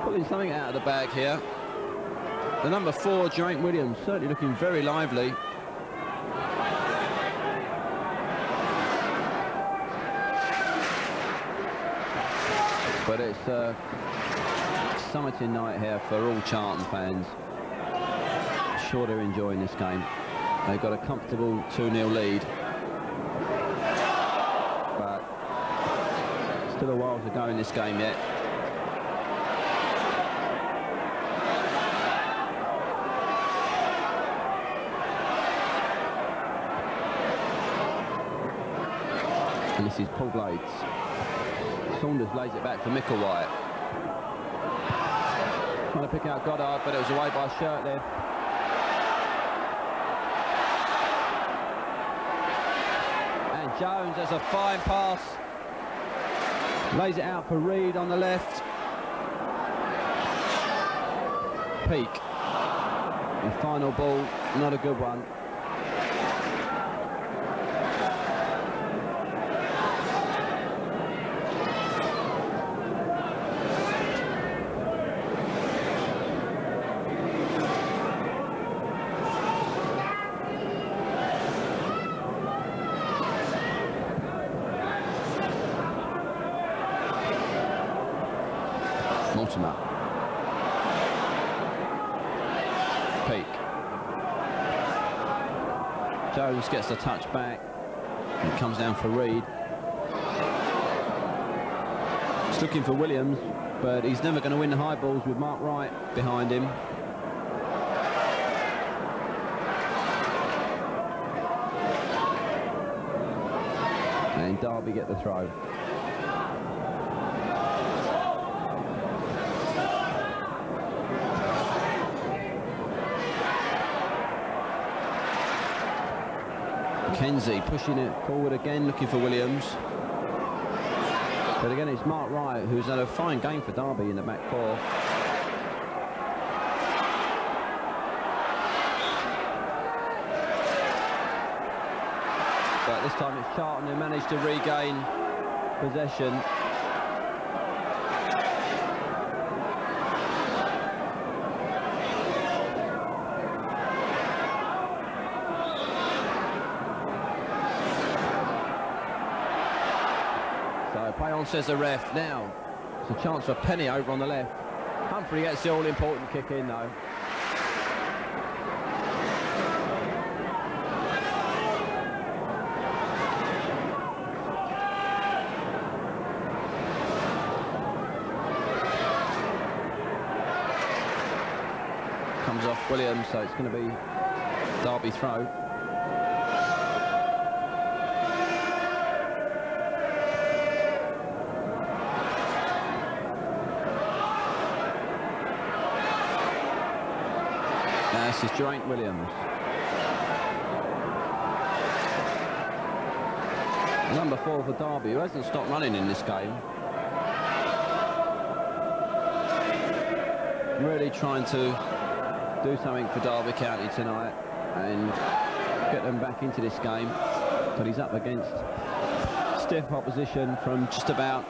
pulling something out of the bag here. The number 4, Drain Williams, certainly looking very lively. But it's a summiting night here for all Charlton fans. Sure they're enjoying this game. They've got a comfortable 2-0 lead. But still a while to go in this game yet. This is Paul Blades. Saunders lays it back to Micklewhite. Trying to pick out Goddard, but it was away by Shirtliff. And Jones has a fine pass. Lays it out for Reid on the left. Peake. The final ball, not a good one. Mortimer. Peake. Jones gets the touch back and comes down for Reid. He's looking for Williams, but he's never going to win the high balls with Wright behind him. And Derby get the throw. Mackenzie pushing it forward again, looking for Williams. But again, it's Wright who's had a fine game for Derby in the back four. But this time it's Charlton who managed to regain possession. Play on, says the ref. Now, it's a chance for Penney over on the left. Humphrey gets the all-important kick in, though. Comes off Williams, so it's going to be Derby throw. This is Geraint Williams. Number 4 for Derby, who hasn't stopped running in this game. Really trying to do something for Derby County tonight and get them back into this game. But he's up against stiff opposition from just about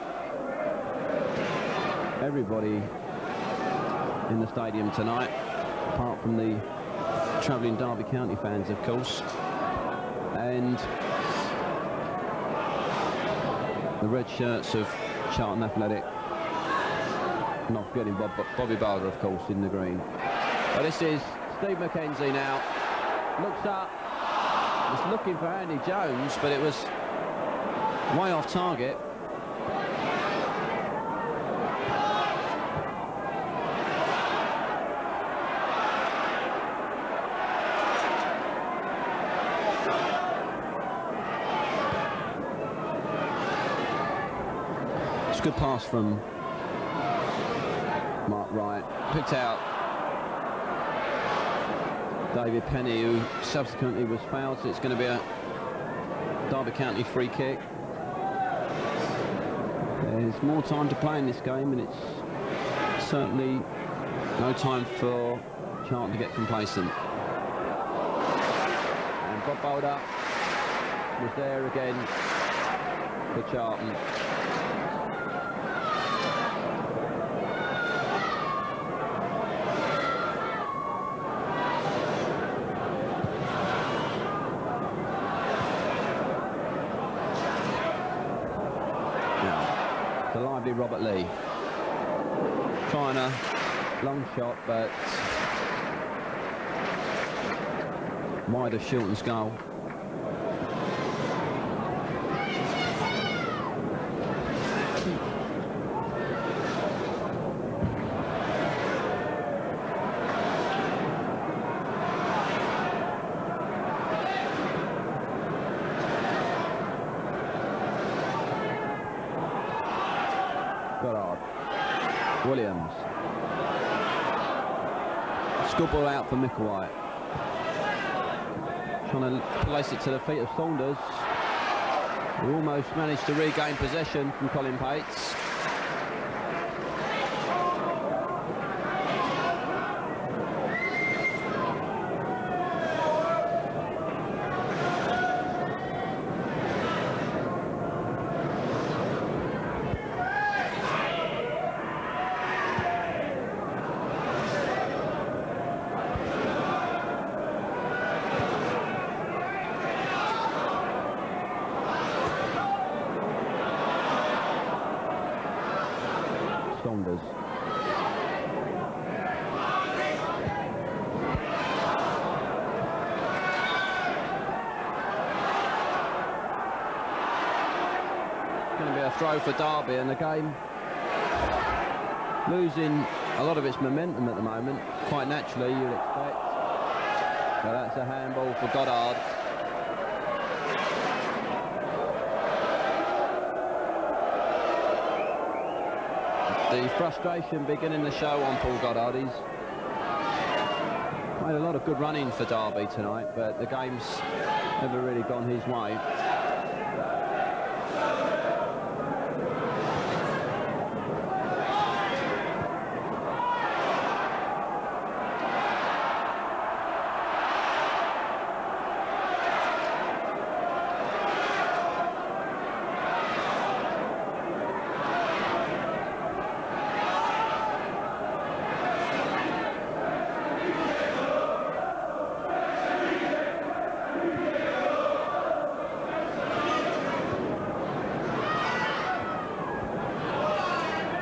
everybody in the stadium tonight, apart from the travelling Derby County fans, of course, and the red shirts of Charlton Athletic, not forgetting Bobby Balder, of course, in the green. But this is Steve Mackenzie now, looks up, was looking for Andy Jones, but it was way off target. Good pass from Wright, picked out David Penney, who subsequently was fouled, so it's going to be a Derby County free kick. There's more time to play in this game, and it's certainly no time for Charlton to get complacent. And Bob Balder was there again for Charlton. Robert Lee trying a long shot, but wide of Shilton's goal. Goddard. Williams. Good ball out for Micklewhite. Trying to place it to the feet of Saunders, who almost managed to regain possession from Colin Pates. Saunders. Going to be a throw for Derby, and the game losing a lot of its momentum at the moment, quite naturally you'd expect. So that's a handball for Goddard. The frustration beginning to show on Paul Goddard. He's made a lot of good running for Derby tonight, but the game's never really gone his way.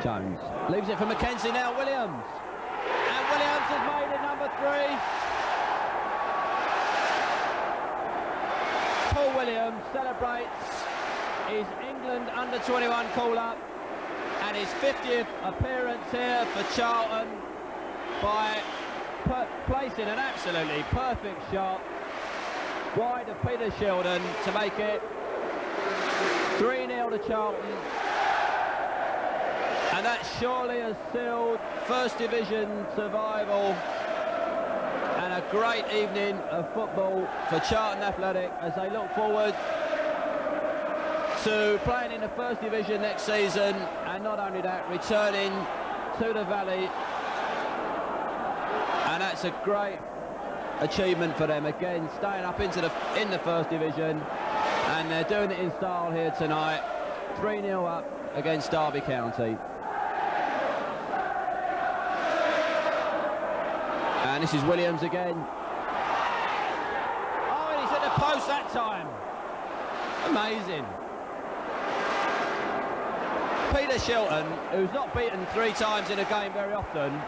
Jones leaves it for Mackenzie now. Williams, and Williams has made it number 3. Paul Williams celebrates his England under-21 call-up and his 50th appearance here for Charlton by placing an absolutely perfect shot wide of Peter Shilton to make it 3-0 to Charlton. And that surely has sealed First Division survival and a great evening of football for Charlton Athletic as they look forward to playing in the First Division next season, and not only that, returning to the Valley. And that's a great achievement for them, again staying up in the First Division, and they're doing it in style here tonight. 3-0 up against Derby County. And this is Williams again. Oh, and he's at the post that time. Amazing. Peter Shilton, who's not beaten 3 times in a game very often,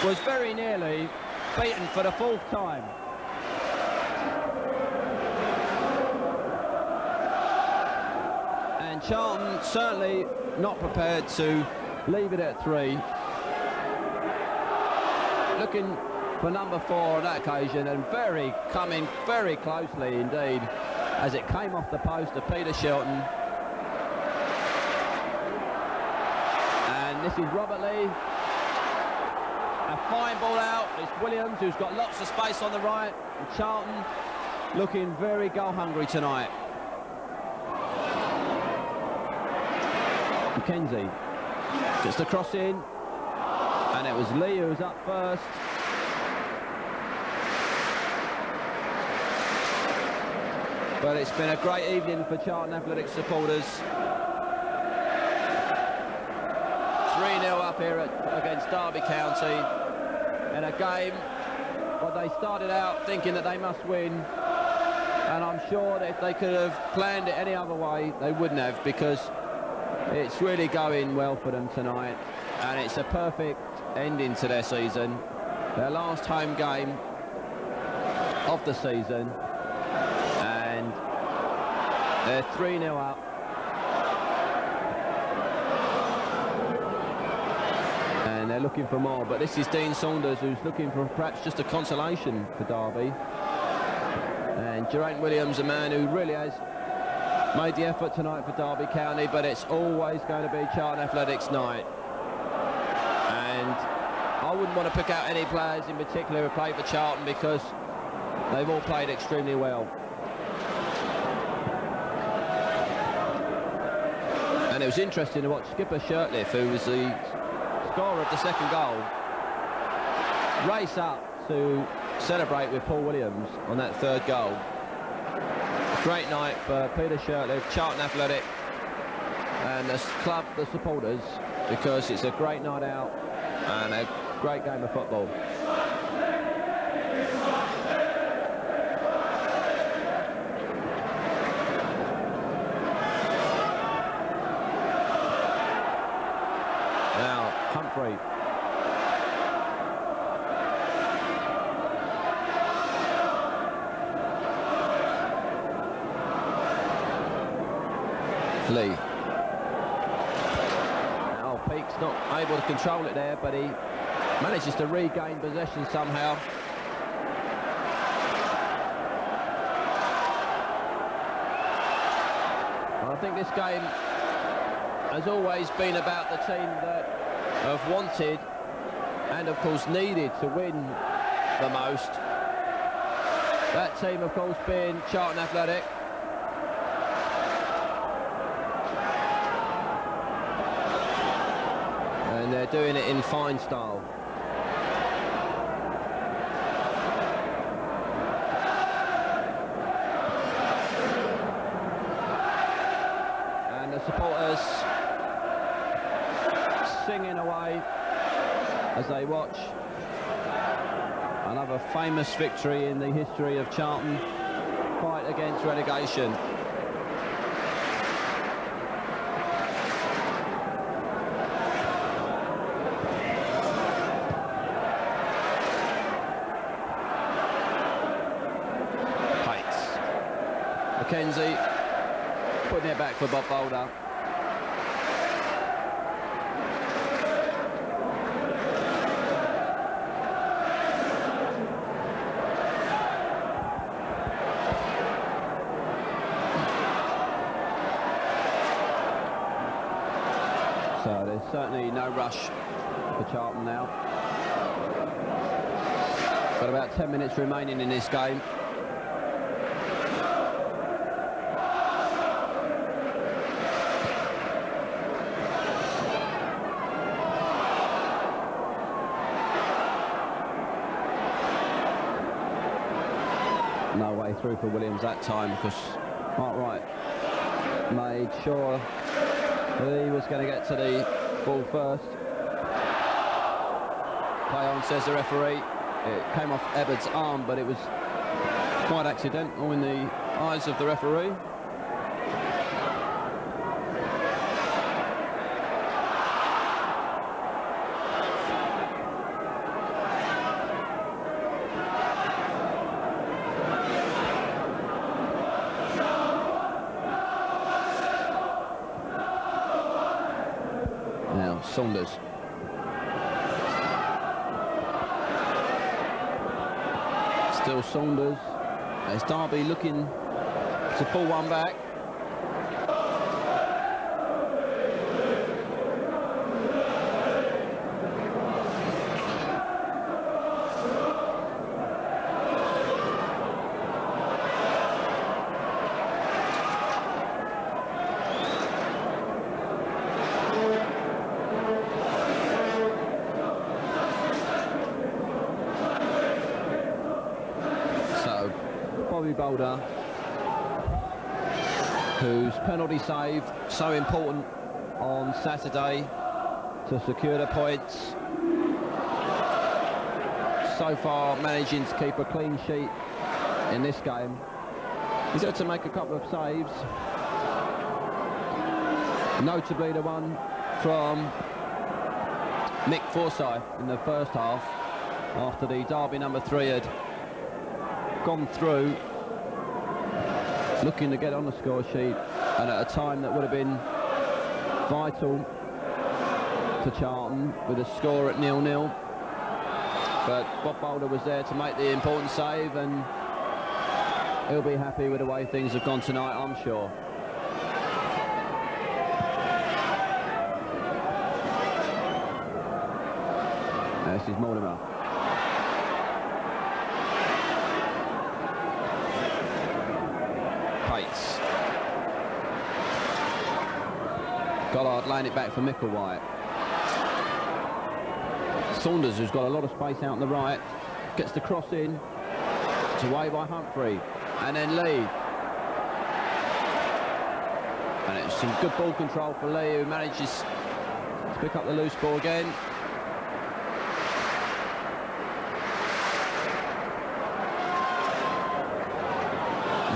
was very nearly beaten for the 4th time. And Charlton certainly not prepared to leave it at 3. Looking for number 4 on that occasion, and coming very closely indeed as it came off the post of Peter Shilton. And this is Robert Lee. A fine ball out. It's Williams, who's got lots of space on the right, and Charlton looking very goal hungry tonight. Mackenzie just a cross in, and it was Lee who was up first. But it's been a great evening for Charlton Athletic supporters. 3-0 up here against Derby County in a game what they started out thinking that they must win, and I'm sure that if they could have planned it any other way they wouldn't have, because it's really going well for them tonight, and it's a perfect ending to their season. Their last home game of the season, and they're 3-0 up. And they're looking for more, but this is Dean Saunders, who's looking for perhaps just a consolation for Derby. And Geraint Williams, a man who really has made the effort tonight for Derby County, but it's always going to be Charlton Athletics night. And I wouldn't want to pick out any players in particular who played for Charlton, because they've all played extremely well. And it was interesting to watch skipper Shirtliff, who was the scorer of the second goal, race up to celebrate with Paul Williams on that third goal. Great night for Peter Shirtliff, Charlton Athletic, and the club, the supporters, because it's a great night out and a great game of football. Now, Humphrey. Lee. Now, Peake's not able to control it there, but he manages to regain possession somehow. I think this game has always been about the team that have wanted and, of course, needed to win the most. That team, of course, being Charlton Athletic. And they're doing it in fine style. And the supporters singing away as they watch another famous victory in the history of Charlton fight against relegation. Mackenzie putting it back for Bob Boulder. So there's certainly no rush for Charlton now. Got about 10 minutes remaining in this game. No way through for Williams that time, because Wright made sure that he was going to get to the ball first. Play on, says the referee. It came off Hebberd's arm, but it was quite accidental in the eyes of the referee. Saunders. Still Saunders. There's Derby looking to pull one back. Boulder, whose penalty save so important on Saturday to secure the points, so far managing to keep a clean sheet in this game. He's had to make a couple of saves, notably the one from Forsyth in the first half, after the Derby number 3 had gone through, looking to get on the score sheet, and at a time that would have been vital to Charlton with a score at 0-0. But Bob Boulder was there to make the important save, and he'll be happy with the way things have gone tonight, I'm sure. is Mortimer. Pace. Goddard laying it back for Micklewhite. Saunders, who's got a lot of space out on the right, gets the cross in. It's away by Humphrey. And then Lee. And it's some good ball control for Lee, who manages to pick up the loose ball again.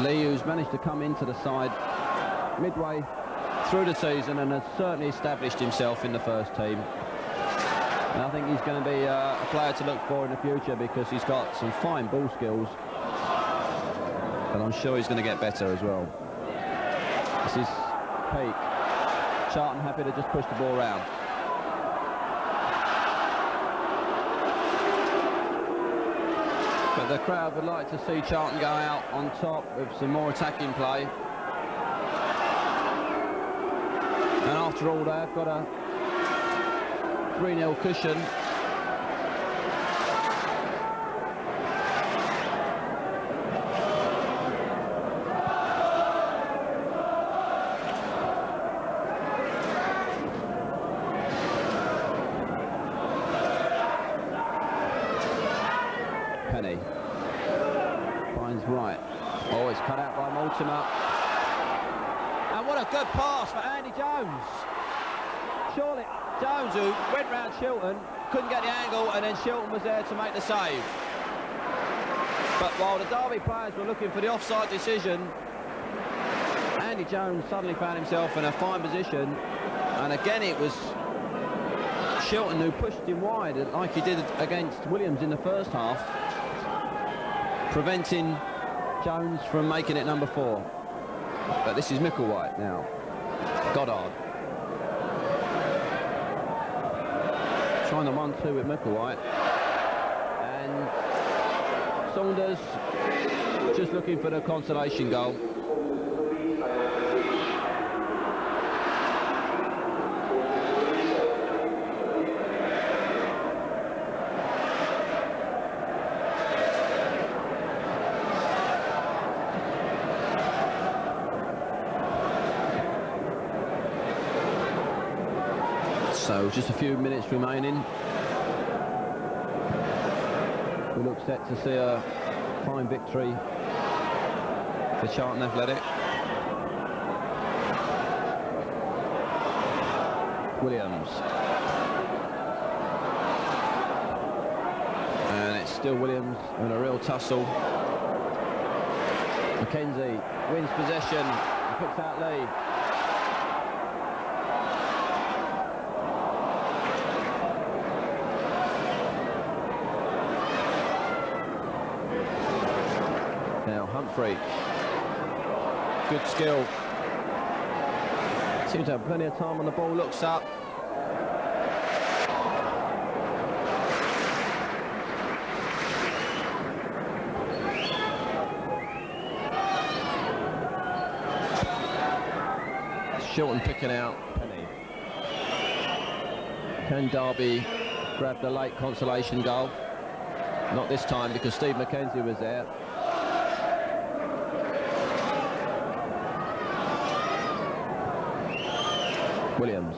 Lee, who's managed to come into the side midway through the season and has certainly established himself in the first team. And I think he's going to be a player to look for in the future because he's got some fine ball skills. But I'm sure he's going to get better as well. This is Peake. Charlton happy to just push the ball round. But the crowd would like to see Charlton go out on top with some more attacking play. And after all, they've got a 3-0 cushion. Penney finds Wright. Oh, it's cut out by Mortimer. And what a good pass for Andy Jones. Surely Jones, who went round Shilton, couldn't get the angle, and then Shilton was there to make the save. But while the Derby players were looking for the offside decision, Andy Jones suddenly found himself in a fine position, and again it was Shilton who pushed him wide like he did against Williams in the first half, preventing Jones from making it number 4. But this is Micklewhite now. Goddard. Trying the 1-2 with Micklewhite. And Saunders just looking for the consolation goal. So just a few minutes remaining. We look set to see a fine victory for Charlton Athletic. Williams. And it's still Williams in a real tussle. Mackenzie wins possession and puts out Lee. Now Humphrey, good skill, seems to have plenty of time on the ball, looks up. Shilton picking out Penney. Can Derby grab the late consolation goal? Not this time because Steve Mackenzie was there. Williams.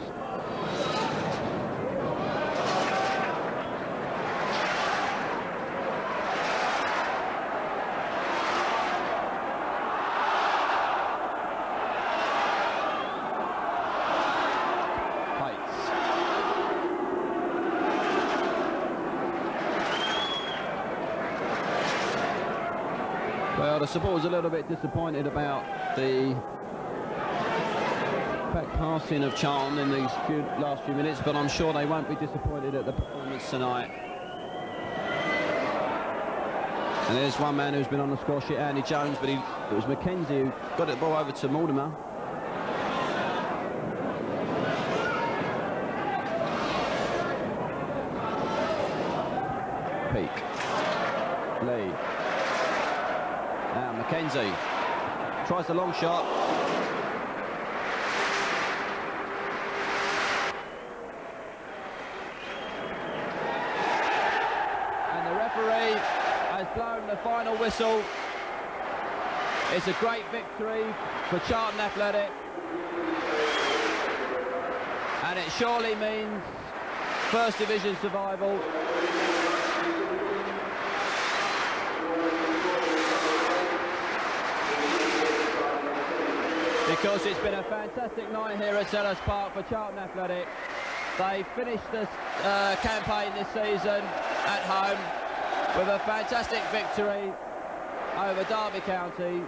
Well, the supporters a little bit disappointed about the back passing of Charlton in these last few minutes, but I'm sure they won't be disappointed at the performance tonight. And there's one man who's been on the score sheet, Andy Jones, but it was Mackenzie who got the ball over to Mortimer. Peake. Lee. Now Mackenzie tries the long shot. blown the final whistle. It's a great victory for Charlton Athletic, and it surely means First Division survival. Because it's been a fantastic night here at Selhurst Park for Charlton Athletic. They finished the campaign this season at home with a fantastic victory over Derby County.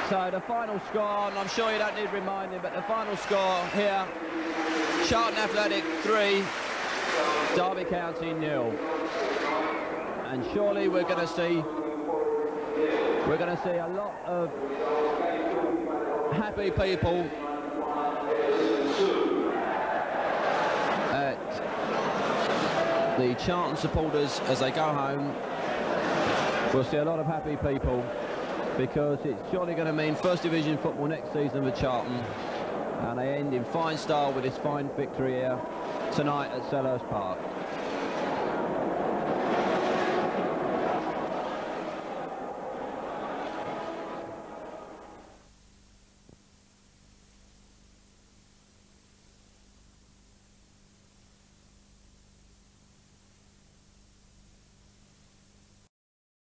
So the final score, and I'm sure you don't need reminding, but the final score here, Charlton Athletic 3, Derby County 0. And surely we're going to see a lot of happy people at the Charlton supporters as they go home. We'll see a lot of happy people, because it's surely going to mean First Division football next season for Charlton, and they end in fine style with this fine victory here tonight at Selhurst Park.